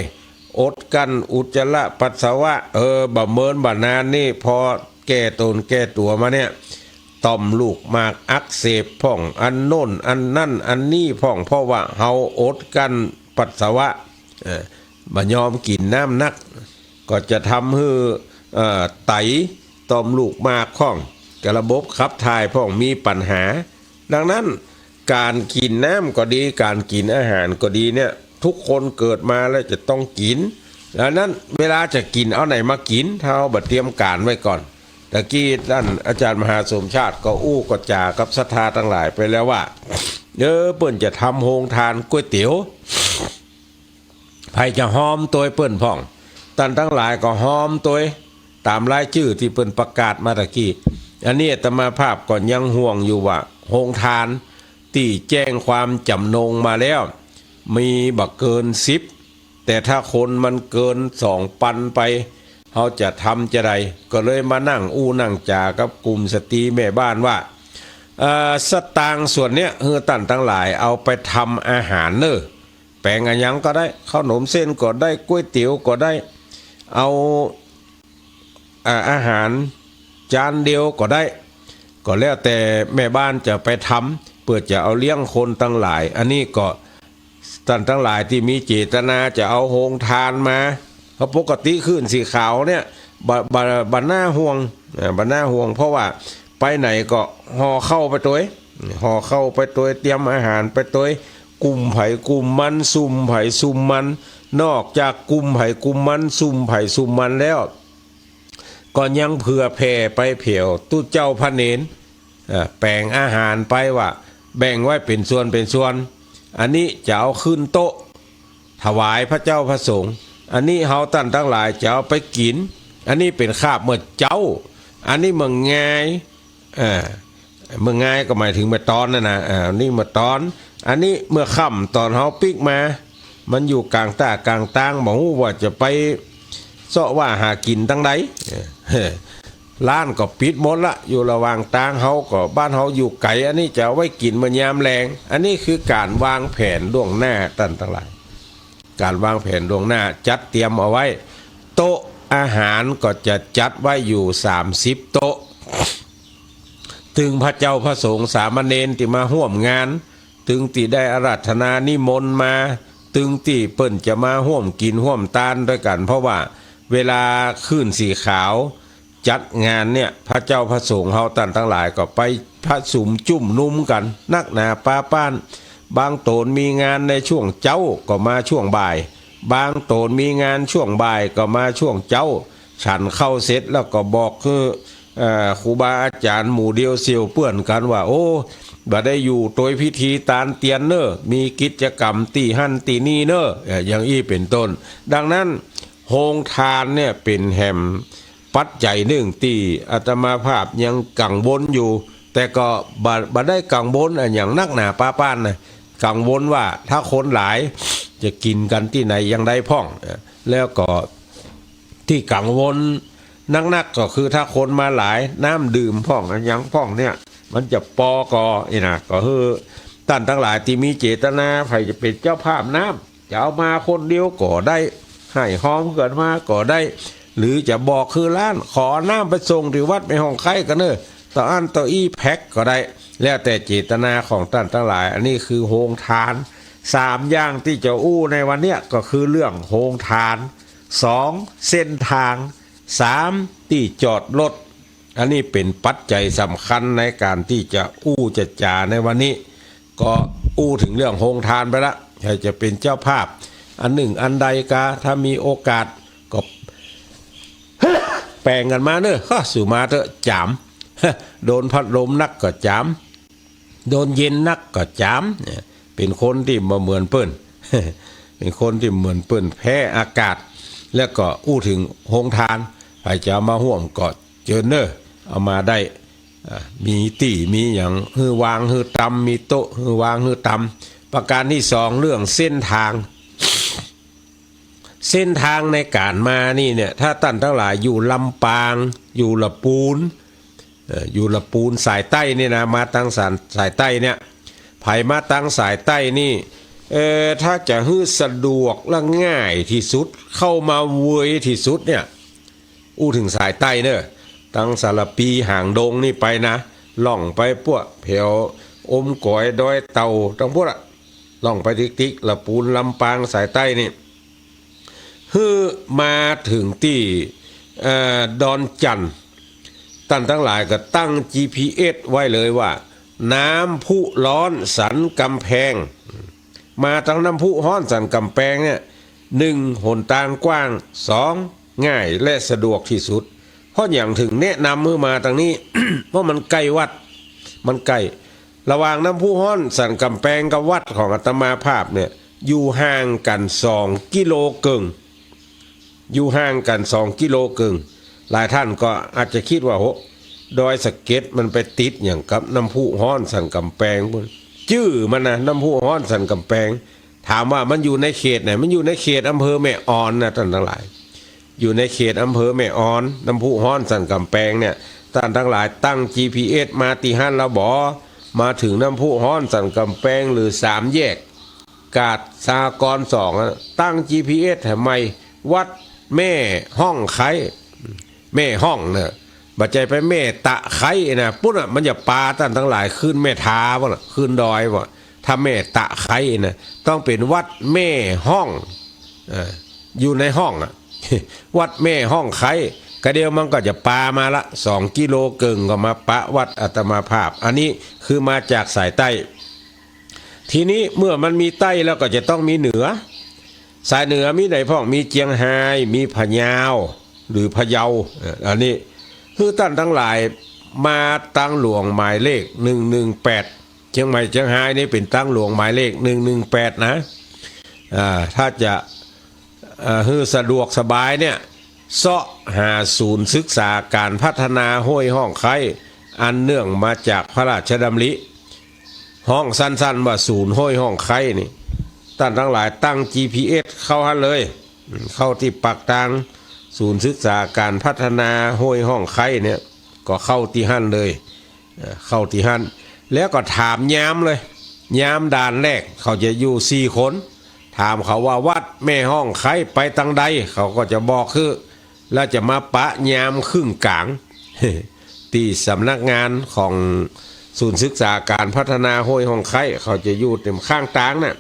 A: อดกันอุจจาระปัสสาวะบ่เมินบ่นานนี่พอแก้ตนแก้ตัวมาเนี่ยต่อมลูกหมากอักเสบพ่องอันโน่นอันนั่นอันนี้พ่องเพราะว่าเฮาอดกันปัสสาวะบ่ยอมกินน้ำนักก็จะทำให้ไตต่อมลูกหมากพ่องกับระบบขับถ่ายพ่องมีปัญหาดังนั้นการกินน้ำก็ดีการกินอาหารก็ดีเนี่ยทุกคนเกิดมาแล้วจะต้องกินดังนั้นเวลาจะกินเอาไหนมากินเท่าบัดเตรียมการไว้ก่อนตะกี้ท่านอาจารย์มหาสมชาติก็อู้ก็จากับศรัทธาทั้งหลายไปแล้วว่าเปิ้นจะทำโฮงทานก๋วยเตี๋ยวไผจะหอมตัวเปิ้นพ่องท่านทั้งหลายก็หอมตัวตามรายชื่อที่เปิ้นประกาศมาตะกี้อันนี้อาตมาภาพก็ยังห่วงอยู่ว่าโฮงทานที่แจ้งความจำนงมาแล้วมีบักเกิน10แต่ถ้าคนมันเกิน2 ปันไปเขาจะทำจะใดก็เลยมานั่งนั่งจากับกลุ่มสตรีแม่บ้านว่าสตางค์ส่วนเนี้ยท่านทั้งหลายเอาไปทำอาหาร แปลงอะไรยังก็ได้ขนมเส้นก็ได้ก๋วยเตี๋ยวก็ได้เอาอาหารจานเดียวก็ได้ก็แล้วแต่แม่บ้านจะไปทำเพื่อจะเอาเลี้ยงคนตั้งหลายอันนี้ก็ท่านทั้งหลายที่มีเจตนาจะเอาโฮงทานมาเพราะปกติขึ้นสีขาวเนี่ยบันหน้าห่วงเพราะว่าไปไหนก็ห่อเข้าไปตัวห่อเข้าไปตัวเตรียมอาหารไปตัวกลุ่มไผ่กลุ่มมันซุ่มไผ่ซุ่มมันนอกจากกลุ่มไผ่กลุ่มมันซุ่มไผ่ซุ่มมันแล้วก็ยังเผื่อแผ่ไปเผียวตู้เจ้าพระเนนแบ่งอาหารไปว่าแบ่งไว้เป็นส่วนอันนี้จะเอาขึ้นโต๊ะถวายพระเจ้าพระสงฆ์อันนี้เฮาท่านทั้งหลายจะเอาไปกินอันนี้เป็นคาบเมื่อเจ้าอันนี้เมื่อไงเมื่อไงก็หมายถึงเมื่อตอนนั่นนะนี่เมื่อตอนอันนี้เมื่อค่ำตอนเฮาปิกมามันอยู่กลางตากลางตางบอกว่าจะไปเสาะว่าหากินตั้งใดร้านก็ปิดหมดละอยู่ระหว่างตางเฮาก็บ้านเฮาอยู่ไกลอันนี้จะไว้กินเมื่อยามแรงอันนี้คือการวางแผนล่วงหน้าตั้งหลายการวางแผนล่วงหน้าจัดเตรียมเอาไว้โต๊ะอาหารก็จะจัดไว้อยู่30โต๊ะถึงพระเจ้าพระสงฆ์สามเณรที่มาร่วมงานถึงที่ได้อาราธนานิมนต์มาถึงที่เปิ้นจะมาร่วมกินร่วมทานด้วยกันเพราะว่าเวลาขึ้นสีขาวจัดงานเนี่ยพระเจ้าพระสงฆ์เฮาท่านทั้งหลายก็ไปพระสุมจุ่มนุ่มกันนักหนาป้าป้านบางโตนมีงานในช่วงเจ้าก็มาช่วงบ่ายบางโตนมีงานช่วงบ่ายก็มาช่วงเจ้าฉันเข้าเสร็จแล้วก็บอกคือครูบาอาจารย์หมู่เดียวเซียวเปื้อนกันว่าโอ้บ่ได้อยู่โดยพิธีตานเตียนเนอมีกิจกรรมตีหั่นตีนี่เนออย่างอี้เป็นต้นดังนั้นโฮงทานเนี่ยเป็นแห่มปัจจัยหนึ่งที่อาตมาภาพยังกังวลอยู่แต่ก็บ่ได้กังวลอย่างนักหนาป้าป้านนะกังวลว่าถ้าคนหลายจะกินกันที่ไหนยังได้พ่องแล้วก็ที่กังวลนักก็คือถ้าคนมาหลายน้ำดื่มพ่องยังพ่องเนี่ยมันจะปอกอนะก็คือท่านทั้งหลายที่มีเจตนาใครจะเป็นเจ้าภาพน้ำจะเอามาคนเดียวก็ได้ให้ห้องเกิดมาก็ได้หรือจะบอกคือร้านขอน้ำไปส่งที่วัดไปห้องไข่กันเนอะต่ออันต่ออีแพ็คก็ได้แล้วแต่เจตนาของท่านทั้งหลายอันนี้คือโฮงทาน3อย่างที่จะอู้ในวันเนี้ยก็คือเรื่องโฮงทาน2เส้นทาง3ที่จอดรถอันนี้เป็นปัจจัยสำคัญในการที่จะอู้จะจาในวันนี้ก็อู้ถึงเรื่องโฮงทานไปละใครจะเป็นเจ้าภาพอันหนึ่งอันใดกาถ้ามีโอกาสก็แปลงกันมาเนอะสู่มาเถอะจามโดนพัดลมนักก็จามโดนเย็นนักก็จามเป็นคนที่มาเหมือนเปิ้นเป็นคนที่เหมือนเปิ้นแพ้อากาศแล้วก็อู้ถึงโฮงทานใครจะมาห่วมก็เจอเนอะเอามาได้มีตีมีอย่างฮือวางฮือตำมีโต๊ะฮือวางฮือตำประการที่2เรื่องเส้นทางในการมานี่เนี่ยถ้าท่านทั้งหลายอยู่ลำปางอยู่ละปูนสายใต้นี่นะมาตั้งสายใต้เนี่ยไผมาตั้งสายใต้นี่ถ้าจะฮื้อสะดวกและง่ายที่สุดเข้ามาเวยที่สุดเนี่ยอู้ถึงสายใต้เนอะตั้งสารปีห่างดงนี่ไปนะล่องไปพวกแถวอมก๋อยดอยเต่าตั้งพวกละล่องไปติ๊กละปูนลำปางสายใต้นี่ฮื้อมาถึงที่ดอนจันท่านทั้งหลายก็ตั้ง GPS ไว้เลยว่าน้ำพุร้อนสันกำแพงมาทางน้ำพุร้อนสันกำแพงเนี่ย1หนทางกว้าง2ง่ายและสะดวกที่สุดเพราะอย่างถึงแนะนำมือมาทางนี้ เพราะมันใกล้วัดมันใกล้ระหว่างน้ำพุร้อนสันกำแพงกับวัดของอาตมาภาพเนี่ยอยู่ห่างกัน2กิโลเกิงอยู่ห่างกัน2กิโลเกิงหลายท่านก็อาจจะคิดว่าโหดอยสะเก็ดมันไปติดอย่างกับน้ำพุร้อนสันกำแพงชื่อมันนะน้ำพุร้อนสันกำแพงถามว่ามันอยู่ในเขตไหนมันอยู่ในเขตอำเภอแม่ออนนะท่านทั้งหลายอยู่ในเขตอำเภอแม่ออนน้ำพุร้อนสันกำแพงเนี่ยท่านทั้งหลายตั้ง GPS มาตีหันแล้วบอมาถึงน้ำพุร้อนสันกำแพงหรือ3แยก กาศสากรสองตั้ง GPS ทำไมวัดแม่ห้องไข่แม่ห้องเนี่ยบัดใจไปแม่ตะไข่นะปุ๊บอ่ะมันจะปลาตั้งทั้งหลายขึ้นแม่ท้าบ่ล่ะขึ้นดอยบ่ถ้าแม่ตะไข่นะต้องเป็นวัดแม่ห้องอยู่ในห้องอ่ะ วัดแม่ห้องไข่กระเดียวมันก็จะปลามาละ2 กิโลเกิงก็มาปะวัดอัตมาภาพอันนี้คือมาจากสายใต้ทีนี้เมื่อมันมีใต้แล้วก็จะต้องมีเหนือสายเหนือมีไหนพ่องมีเจียงไฮ้มีพะเยาหรือพะเยาอันนี้คือท่านทั้งหลายมาตั้งหลวงหมายเลข118เชียงใหม่เชียงไฮ้นี่เป็นตั้งหลวงหมายเลข118นะถ้าจะคือสะดวกสบายเนี่ยเสาะหาศูนย์ศึกษาการพัฒนาห้วยห้องไข่อันเนื่องมาจากพระราชดำริห้องสั้นๆว่าศูนย์ห้วยห้องไข่นี่ท่านทั้งหลายตั้ง GPS เข้าให้เลยเข้าที่ปักทางศูนย์ศึกษาการพัฒนาห้วยห้องไข่เนี่ยก็เข้าที่หั่นเลยเข้าที่หั่นแล้วก็ถามย้ำเลยย้ำด่านแรกเขาจะอยู่4 คนถามเขาว่าวัดแม่ห้องไข่ไปทางใดเขาก็จะบอกคือแล้วจะมาปะยามครึ่งกลาง ที่สำนักงานของศูนย์ศึกษาการพัฒนาห้วยห้องไข่เขาจะอยู่เต็มข้างตางน่ะ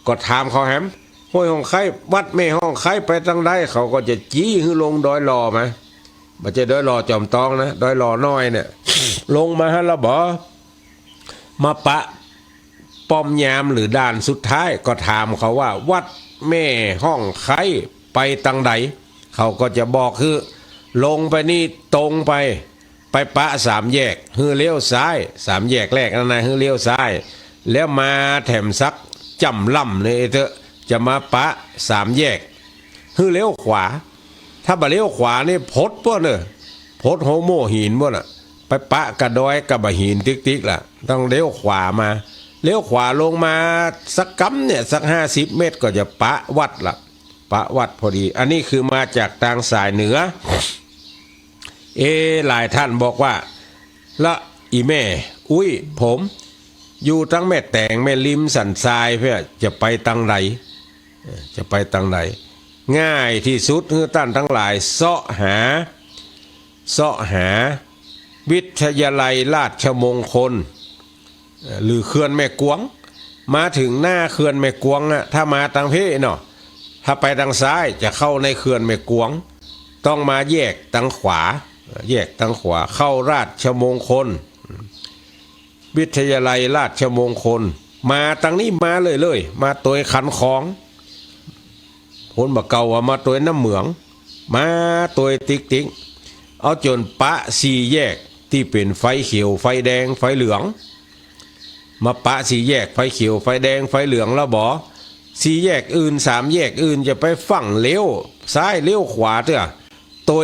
A: ก็ถามเขาแฮมห้วยห้องไข่วัดแม่ห้องไข่ไปทางใดเขาก็จะจี้ให้ลงดอยหล่อมาไม่ใช่ดอยหล่อจอมตองนะดอยหล่อน้อยเนี่ย ลงมาฮะแล้วบอกมาปะป้อมยามหรือด่านสุดท้ายก็ถามเขาว่าวัดแม่ห้องไข่ไปทางใดเขาก็จะบอกคือลงไปนี่ตรงไปปะ3 แยกฮือเลี้ยวซ้าย3 แยกแรกนั่นนะฮือเลี้ยวซ้ายแล้วมาแถมซักจำล่ำเลยเถอะจะมาปะ3 แยกฮือเลี้ยวขวาถ้าบ่เลี้ยวขวานี่พดป่ะเนอะพดโฮโมหินป่ะน่ะไปปะกระดอยกับหินติ๊กๆล่ะต้องเลี้ยวขวามาเลี้ยวขวาลงมาสักกำเนี่ยสัก50 เมตรก็จะปะวัดละปะวัดพอดีอันนี้คือมาจากทางสายเหนือหลายท่านบอกว่าละอีแม่อุ้ยผมอยู่ตั้งแม่แตงแม่ริมสันทรายเพื่อจะไปตังไหนจะไปตังไหนง่ายที่สุดคือท่านทั้งหลายเสาะหาวิทยาลัยราชมงคลหรือเขื่อนแม่กวงมาถึงหน้าเขื่อนแม่กวงนะถ้ามาทางเพเนาะถ้าไปทางซ้ายจะเข้าในเขื่อนแม่กวงต้องมาแยกทางขวาเข้าราชมงคลวิทยาลัยราชมงคลมาทางนี้มาเลยมาตัวขันของคนบะเก่ามาตัวน้ำเหมืองมาตัวติ๊กเอาจนปะ4 แยกที่เป็นไฟเขียวไฟแดงไฟเหลืองมาปะ4 แยกไฟเขียวไฟแดงไฟเหลืองแล้วบอก4 แยกอื่น3 แยกอื่นจะไปฝั่งเลี้ยวซ้ายเลี้ยวขวาเถอะตัว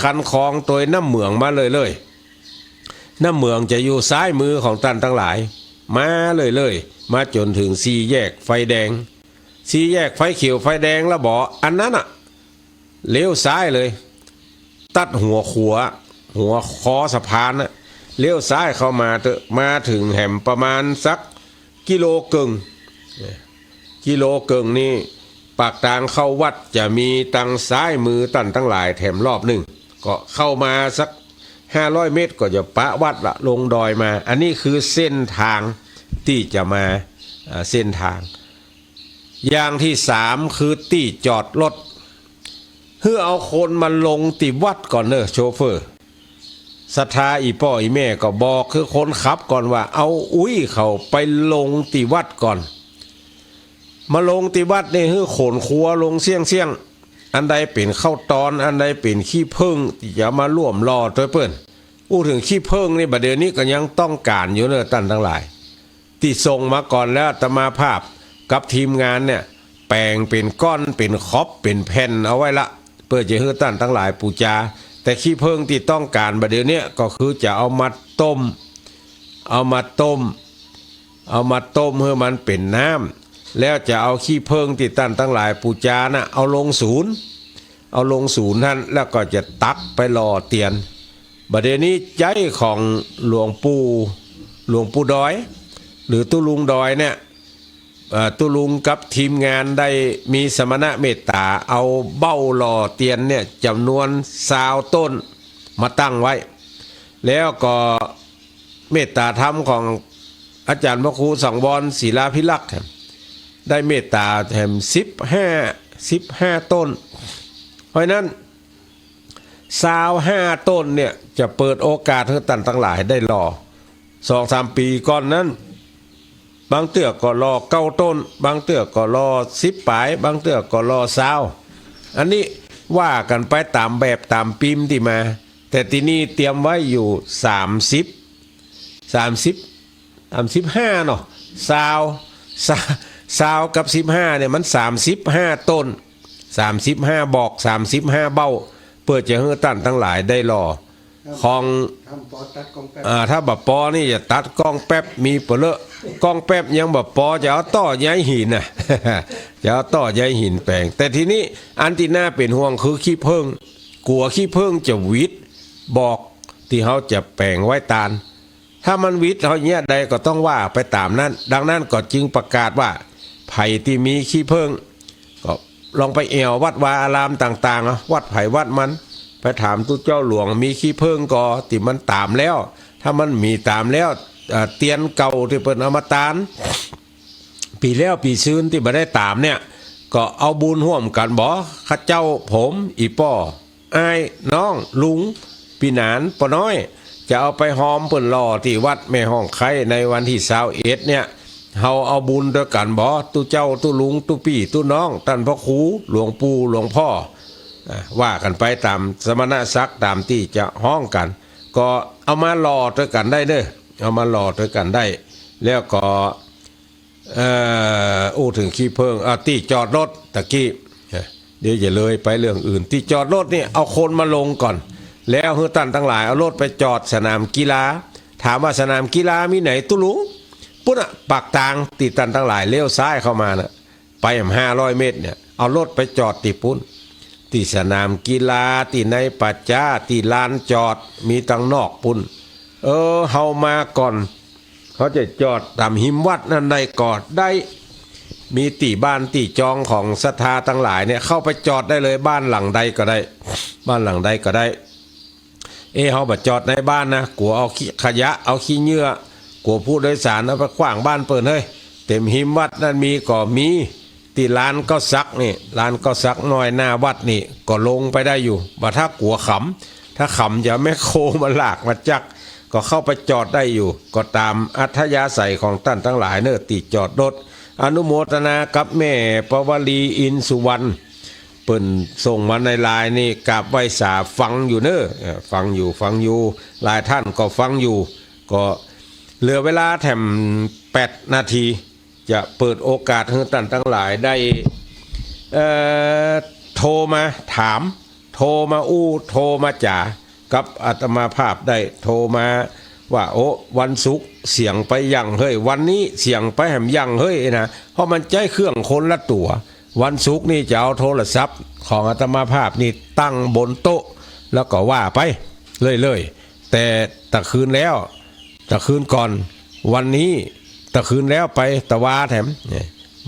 A: ขันคลองตัวน้ำเหมืองมาเลยน้ำเหมืองจะอยู่ซ้ายมือของท่านทั้งหลายมาเลยมาจนถึง4 แยกไฟแดง4 แยกไฟเขียวไฟแดงแล้วบอกอันนั้นอะเลี้ยวซ้ายเลยตัดหัวคอสะพานนะเลี้ยวซ้ายเข้ามามาถึงแห่มประมาณสักกิโลเกิงนี่ปากทางเข้าวัดจะมีทางซ้ายมือตั้นทั้งหลายแถมรอบหนึ่งก็เข้ามาสัก500 เมตรก็จะปะวัดละลงดอยมาอันนี้คือเส้นทางที่จะมาเส้นทางอย่างที่3คือที่จอดรถเพื่อเอาคนมาลงติวัดก่อนเนอะโชเฟอร์ศรัทธาอีพ่ออีแม่ก็บอกคือคนขับก่อนว่าเอาเขาไปลงติวัดก่อนมาลงติวัดนี่คือขนครัวลงเสี่ยงอันใดเป็นข้าวตอนอันใดเป็นขี้ผึ้งอย่ามาร่วมรอตัวเปิ้นถึงขี้ผึ้งนี่บัดเดี๋ยวนี้ก็ยังต้องการอยู่เนอะท่านทั้งหลายที่ส่งมาก่อนแล้วอาตมาภาพกับทีมงานเนี่ยแปลงเป็นก้อนเป็นคอปเป็นแผ่นเอาไว้ละเพื่อจะให้ท่านทั้งหลายปูจาแต่ขี้ผึ้งที่ต้องการบัดเดี๋ยวนี้ก็คือจะเอามาต้มให้มันเป็นน้ำแล้วจะเอาขี้ผึ้งที่ท่านทั้งหลายปูจานะเอาลงศูนย์ท่านแล้วก็จะตักไปรอเตียนบัดเดี๋ยวนี้ใจของหลวงปู่ดอยหรือตุลุงดอยเนี่ย ตุลุงกับทีมงานได้มีสมณะเมตตาเอาเบ้าหล่อเตียนเนี่ยจำนวน20ต้นมาตั้งไว้แล้วก็เมตตาธรรมของอาจารย์พระครูสังวรศิลาภิลักษ์ได้เมตตาแถม15ต้นเพราะนั้น25ต้นเนี่ยจะเปิดโอกาสให้ท่านทั้งหลายได้รอ 2-3 ปีก่อนนั้นบางเตื้อก็รอ9ต้นบางเตื้อก็รอ10ปลายบางเตื้อก็รอ20อันนี้ว่ากันไปตามแบบตามปีมที่มาแต่ที่นี่เตรียมไว้อยู่35เนาะ20กับ15เนี่ยมัน35ต้น35บอก35เบ้าเพื่อจะให้ท่านทั้งหลายได้รอของถ้าแบบปอนี่จะตัดกล้องแป๊บมีเปลือกกล้องแป๊บยังแบบปอจะเอาต่อย้ายหินนะ จะเอาต่อย้ายหินแปลงแต่ทีนี้อันที่น่าเป็นห่วงคือขี้ผึ้งกลัวขี้ผึ้งจะวิดบอกที่เขาจะแปลงไว้ตาลถ้ามันวิดเขาเนี้ยใดก็ต้องว่าไปตามนั้นดังนั้นก็จึงประกาศว่าไผ่ที่มีขี้ผึ้งก็ลองไปแอววัดวาอารามต่างๆวัดไผ่วัดมันไปถามตู้เจ้าหลวงมีขี้ผึ้งก็ที่มันตามแล้วถ้ามันมีตามแล้วเตียนเก่าที่เป็นอมตะปีแล้วปีซื้นที่มาได้ตามเนี่ยก็เอาบุญร่วมกันบ่ข้าเจ้าผมอีป้ออ้ายน้องลุงปีหนานปอน้อยจะเอาไปหอมเปิ่นหล่อที่วัดแม่ห้องไข่ในวันที่21เนี่ยเฮาเอาบุญด้วยกันบ่ตู้เจ้าตู้ลุงตู้พี่ตู้น้องท่านพ่อครูหลวงปู่หลวงพ่อว่ากันไปตามสมณศักดิ์ตามที่จะห้องกันก็เอามาหล่อด้วยกันได้เด้อเอามาหล่อด้วยกันได้แล้วก็ถึงขี้เพิ่งที่จอดรถตะกี้เดี๋ยวอย่าเลยไปเรื่องอื่นที่จอดรถนี่เอาคนมาลงก่อนแล้วให้ท่านทั้งหลายเอารถไปจอดสนามกีฬาถามว่าสนามกีฬามีไหนตุลุงปุ๊บปากทางติดท่านทั้งหลายเลี้ยวซ้ายเข้ามานะไป500 เมตรเนี่ยเอารถไปจอดติปุ้นที่สนามกีฬาที่ในปัจจาที่ลานจอดมีตังนอกปุ้นเฮามาก่อนเขาจะจอดตามหิมวัดนั่นได้ก่อนได้มีตีบ้านตีจองของศรัทธาทั้งหลายเนี่ยเข้าไปจอดได้เลยบ้านหลังใดก็ได้บ้านหลังใดก็ได้เฮาบ่จอดในบ้านนะกลัวเอาขยะเอาขี้เหงื่อกลัวผู้โดยสารเอาไปขว้างบ้านเปิดเฮ้ยเต็มหิมวัดนั่นมีก็มีตีร้านก็ซักนี่ร้านก็ซักน้อยหน้าวัดนี่ก็ลงไปได้อยู่บ่ถ้ากลัวขำถ้าขำจะแม่โคมาลากมาจักก็เข้าไปจอดได้อยู่ก็ตามอัธยาศัยของท่านทั้งหลายเนอะติจอดรถอนุโมทนากับแม่ปวลีอินสุวรรณเปิ่นส่งมาในไลน์นี่กราบไหว้สาฟังอยู่เนอะฟังอยู่หลายท่านก็ฟังอยู่ก็เหลือเวลาแถม8 นาทีจะเปิดโอกาสให้ท่านทั้งหลายได้โทรมาถามโทรมาโทรมาจ่ากับอาตมาภาพได้โทรมาว่าวันศุกร์เสียงไปยังเฮ้ยวันนี้เสียงไปแหมยังเฮ้ยนะเพราะมันใจเครื่องคนละตัววันศุกร์นี่จะเอาโทรศัพท์ของอาตมาภาพนี่ตั้งบนโต๊ะแล้วก็ว่าไปเลยแต่ตะคืนแล้วตะคืนก่อนวันนี้ตะคืนแล้วไปตะวาแถม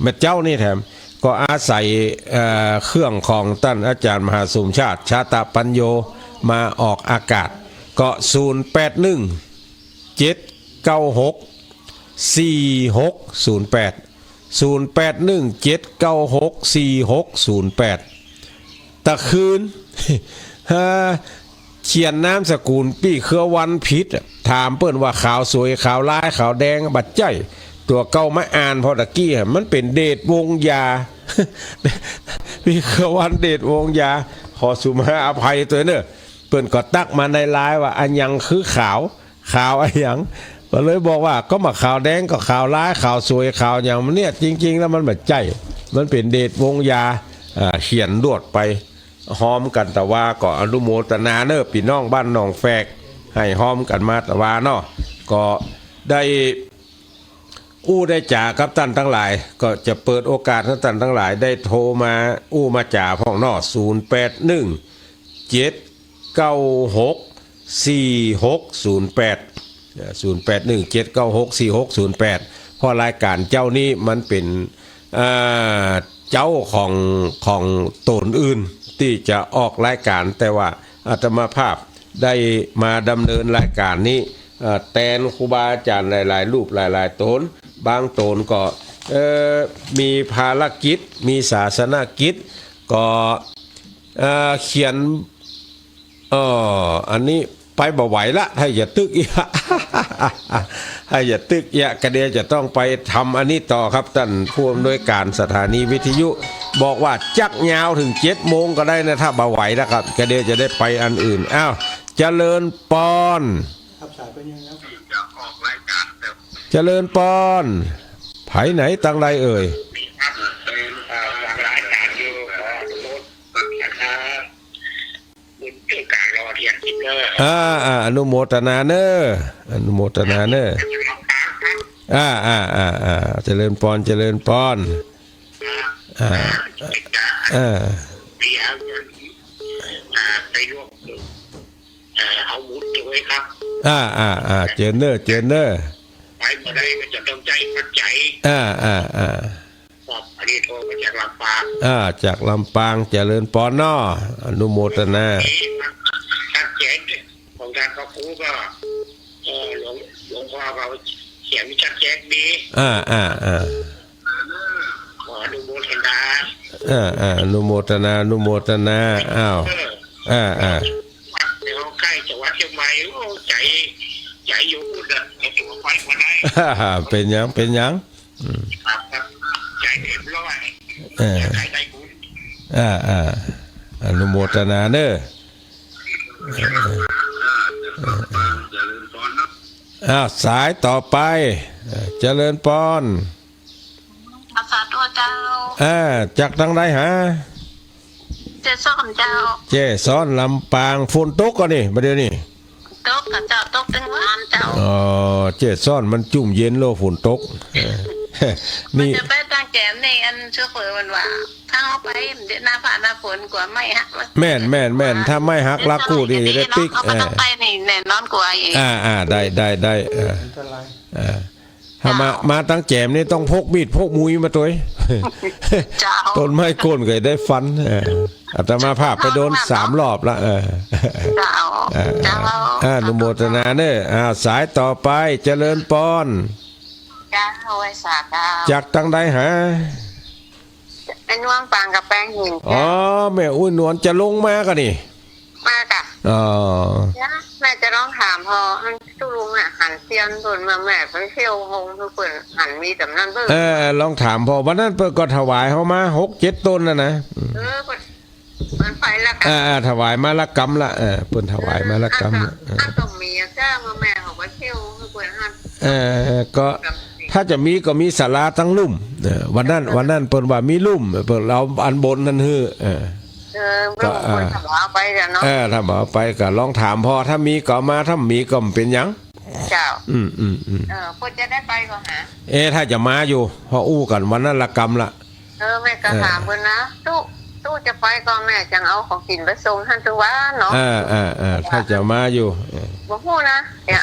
A: แม่เจ้านี่แถมก็อาศัยเครื่องของท่านอาจารย์มหาสมชาติชาตปัญโยมาออกอากาศก็0817964608ตะคืนเขียนน้ำสกุลปี้เครือวันพิษถามเปิ้นว่าขาวสวยขาวลายขาวแดงบัดใจตัวเก่ามาอ่านพอตะกี้มันเป็นเดชวงยาพี่เครือวันเดชวงยาขอสุมาอภัยตัวเนอะเปิ้นก็ตักมาในไลน์ว่าอันยังคือขาวอันยังก็เลยบอกว่าก็มาขาวแดงก็ขาวร้ายขาวสวยขาวอย่างมันเนี่ยจริงๆแล้วมันแบบใจมันเป็นเดชวงยาเขียนรวดไปหอมกันแต่ว่าก็อนุโมทนาเนอะพี่น้องบ้านหนองแฝกให้หอมกันมาแต่ว่าเนาะก็ได้ได้จ่ากับท่านทั้งหลายก็จะเปิดโอกาสให้ท่านทั้งหลายได้โทรมามาจ่าพ่องนอ0817964608 0817964608 เพราะรายการเจ้านี้มันเป็นเจ้าของตนอื่นที่จะออกรายการแต่ว่าอาตมาภาพได้มาดำเนินรายการนี้แทนครูบาอาจารย์หลายๆรูปหลายๆตนบางตนก็มีภารกิจมีศาสนกิจก็เขียนอันนี้ไปบ่ไหวละถ้าอย่าตึกอีก ให้อย่าตึกอย่ากระเดียจะต้องไปทำอันนี้ต่อครับท่านผู้อำนวยการสถานีวิทยุ บอกว่าจักยาวถึง7 โมงก็ได้นะถ้าบ่ไหวนะครับกระเดียจะได้ไปอันอื่นอ้าวเจริญปอนเจริญปอนไผไหนตังไรเอ่ยอนุโมทนาเนออนุโมทนาเนอเจริญปอนเจริญปอน
B: เอาวุฒิไว้ครับ
A: เจนเนอเจนเนอ
B: ไปมาได้ก็จะต้องใจพัดใจครับอันนี้โทรมาจากลำปาง
A: จากลำปางเจริญปอนน้ออนุโมทนา
B: ชัดเจนของทางพระครูก็หลวงพ่อเขาเขียนชัดเจนดีขออนุโมทนา
A: อนุโมทนาอนุโมทนาอ้าว
B: เดี๋ยวใกล้จะวัดเชียงใหม่ใจอยู่พูดอ่ะไอ้ตัวไฟมาได้
A: เป็นยัง
B: ครับใจเต็มร้อยใจได้บุญ
A: อนุโมทนาเนอสายต่อไปเจริญปอน
C: อาสาตัวเจ้า
A: จากทางใดฮะ
C: เจซ้อนเจ้า
A: เจซ้อนลำปางฝนตกก็นี่มาเดี๋ยวนี้
C: ตกกับเจ้าตกเป็นวันเจ้า
A: เจซ้อนมันจุ่มเย็นโลฝนตก
C: นี่จะไปตั้งแกมในอันเชื่อเผยวันว่าถ้าเอาไปเดี๋ยวหน้าผ่าหน้าฝนกว่าไม่ฮัก
A: แม่นถ้าไม่ฮักรักกูดีได้ติ๊ก
C: ต้องไปนี่แน่นอนกว่าอีก
A: ได้ถ้ามาตั้งแจมนี่ต้องพกมีดพกมุ้ยมาตัวต้นไม้โค่นก็ได้ฟันอาตมาภาพไปโดน3 รอบละอนุโมทนาเนอสายต่อไปเจริญปอนจากตั้งใดหา
C: ไอ้นวลปางกับแป้งหิน
A: แม่อุ้ยนวลจะลงมากันนี่
C: มากะแม่จะต้องถามพอตู้ลุงหันเซียนส่วนมาแม่ไปเที่ยวหงทุกคนหันมีแต่นั่นเพิ่
A: ลองถามพอวันนั้นเพิ่นก็ถวายเขามา6-7 ต้นนะ
C: มันไปละ
A: กันถวายมาละกรรมละเพิ่นถวายมาละกรรม
C: ต้องมีจ้ามาแม่เขาไปเที่ยวทุกคนหัน
A: ก็ถ้าจะมีก็มีศาลาตั้งลุ่มวันนั้นเปิ้นว่ามีลุ่มเปิ้นเราอันบนนั่นฮือ
C: ก็ถ้าบ่เอาไปเนาะ
A: ถ้าบ่เอาไปก็ลองถามพอถ้ามีก็มาถ้ามีก็เป็นหยัง
C: เจ้าเพิ่นจะได้ไปก็หา
A: ถ้าจะมาอยู่พออู้กันวันนั้นละกรรมละ
C: แม่ก็ถามเพิ่นนะตู้จะไปก็แม่จังเอาของกินไปส่งท่านทุกวันเนาะ
A: ถ้าจะมาอยู่
C: บ่ฮู้นะเนี่ย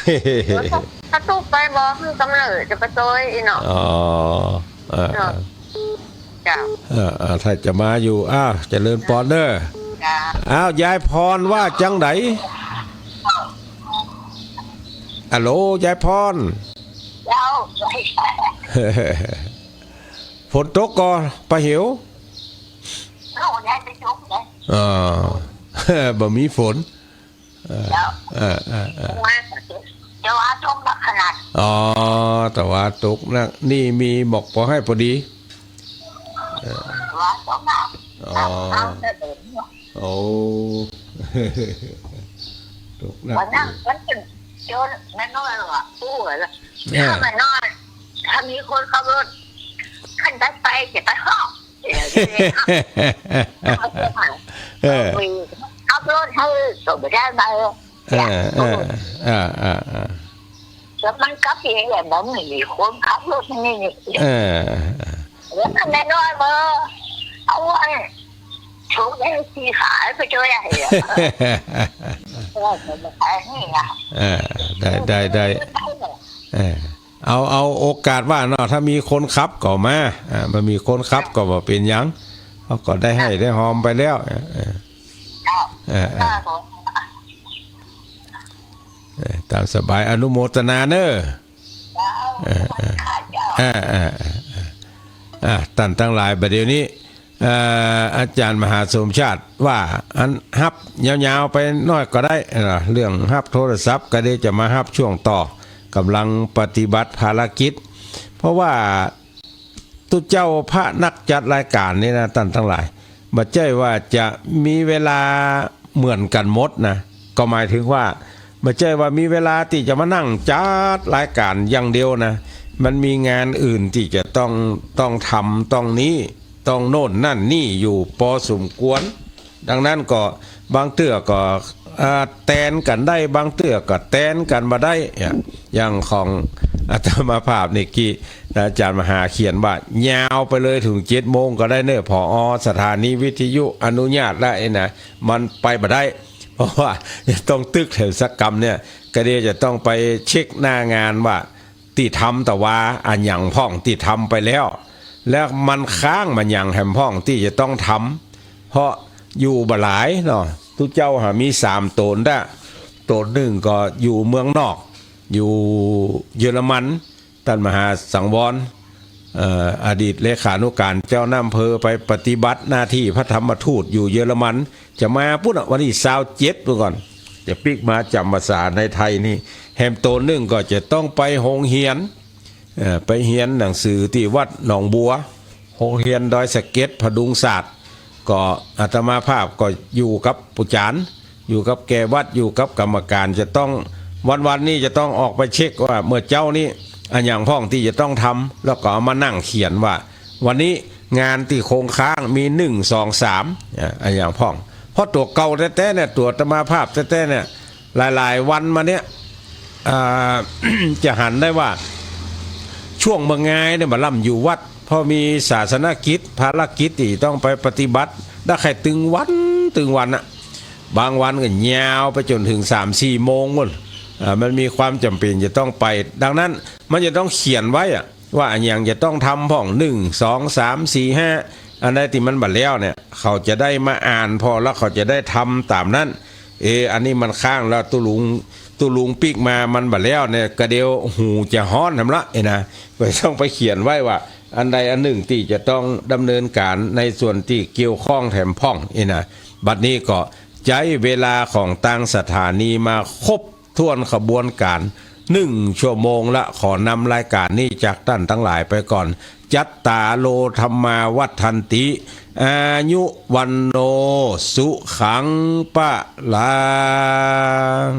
C: ถ้าตู้ไปบ่คือกำเนิดจะไปโตยอีเนาะ
A: ถ้าจะมาอยู่เจริญปอนเด้อยายพรว่าจังไดฮัลโหลยายพรฝนตกก็ไปหิวบ่มีฝน
C: แต่ว่าตกหนักขนาด
A: แต่ว่าตกหนักนี่มีบอกพอให้พอดี
C: ว่าตกหนัก
A: โอ้ตกหนัก
C: วันนั้นมันเป็นโจรแม่น้อยหรอตู้เหรอแม่น้อยถ้ามีคนขับรถขึ้นไปจะไปห้องขับรถให้ตัวไปได้ไหมแล้วมันขับยังไงบ้างมีคนขับรถนี่แล้วมันแน่นอนเบอร์เอาไว้ชุกได้ที่ขายไปช่วยอะไร
A: ได้ เอาโอกาสว่าเนาะถ้ามีคนขับก็มามันมีคนขับก็บ่เป็นหยังเขาก็ได้ให้ได้หอมไปแล้วตามสบายอนุโมทนาเนอะท่านทั้งหลายประเดี๋ยวนี้อาจารย์มหาสมชาติว่าอันฮับยาวๆไปน้อยก็ได้เรื่องฮับโทรศัพท์ก็ได้จะมาฮับช่วงต่อกำลังปฏิบัติภารกิจเพราะว่าตุเจ้าพระนักจัดรายการนี่นะท่านทั้งหลายบ่ใช่ว่าจะมีเวลาเหมือนกันหมดนะก็หมายถึงว่าบ่ใช่ว่ามีเวลาที่จะมานั่งจัดรายการอย่างเดียวนะมันมีงานอื่นที่จะต้องทำต้องนี้ต้องโน่นนั่นนี่อยู่พอสมควรดังนั้นก็บางเตื้อก็แตนกันได้บางเตื้อก็แตนกันมาได้อย่างของอาตมาภาพนี่กี้อาจารย์มหาเขียนว่ายาวไปเลยถึง7 โมงก็ได้เนอะผอสถานีวิทยุอนุญาตได้นะมันไปบ่ได้เพราะว่าต้องตึกแถวสักกรรมเนี่ยก็เดี๋ยวจะต้องไปเช็คหน้างานว่าที่ทำแต่ว่าอันอย่างพ่องที่ทำไปแล้วมันค้างมันอย่างแหมพ่องที่จะต้องทำเพราะอยู่บ่หลายเนาะทุกเจ้ามี3 ตนได้ตนหนึ่งก็อยู่เมืองนอกอยู่เยอรมันท่านมหาสังวรอดีตเลขานุการเจ้าอำเภอไปปฏิบัติหน้าที่พระธรรมทูตอยู่เยอรมันจะมาปุ๊บวันที่27ก่อนจะปิกมาจำภาษาในไทยนี่แฮมโตนหนึ่งก็จะต้องไปโรงเรียนไปเรียนหนังสือที่วัดหนองบัวโรงเรียนดอยสะเก็ดพดุงศาสตร์ก็อาตมาภาพก็อยู่กับปุจารอยู่กับแกวัดอยู่กับกรรมการจะต้องวันนี้จะต้องออกไปเช็คว่าเมื่อเจ้านี้อันอย่างพ่องที่จะต้องทำแล้วก็เอามานั่งเขียนว่าวันนี้งานที่โครงค้างมี1 2 3อันอย่างพ่องเพราะตัวเก่าแท้ๆเนี่ยตัวอาตมาภาพแท้ๆเนี่ยหลายๆวันมาเนี้ยจะหันได้ว่าช่วงเมื่อไงเนี่ยมาล่ำอยู่วัดพอมีศาสนกิจภารกิจที่ต้องไปปฏิบัติได้ใครตึงวันอะบางวันก็ยาวไปจนถึง3-4 โมงมันมันมีความจำเป็นจะต้องไปดังนั้นมันจะต้องเขียนไว้อะว่าอย่างจะต้องทำพ่อง1 2 3 4 5อันใดที่มันบัดแล้วเนี่ยเขาจะได้มาอ่านพอแล้วเขาจะได้ทำตามนั้นอันนี้มันข้างแล้วตุลุงปิกมามันบัดแล้วเนี่ยกระเดียวหูจะฮ้อนทำละนะก็ต้องไปเขียนไว้ว่าอันใดอันหนึ่งที่จะต้องดำเนินการในส่วนที่เกี่ยวข้องแถมพ่องนะบัดนี้ก็ใช้เวลาของตั้งสถานีมาครบถ้วนขบวนการ1 ชั่วโมงละขอนำรายการนี้จากท่านทั้งหลายไปก่อนจัตตาโลธรรมาวัฏันติอายุวันโนสุขังปะลัง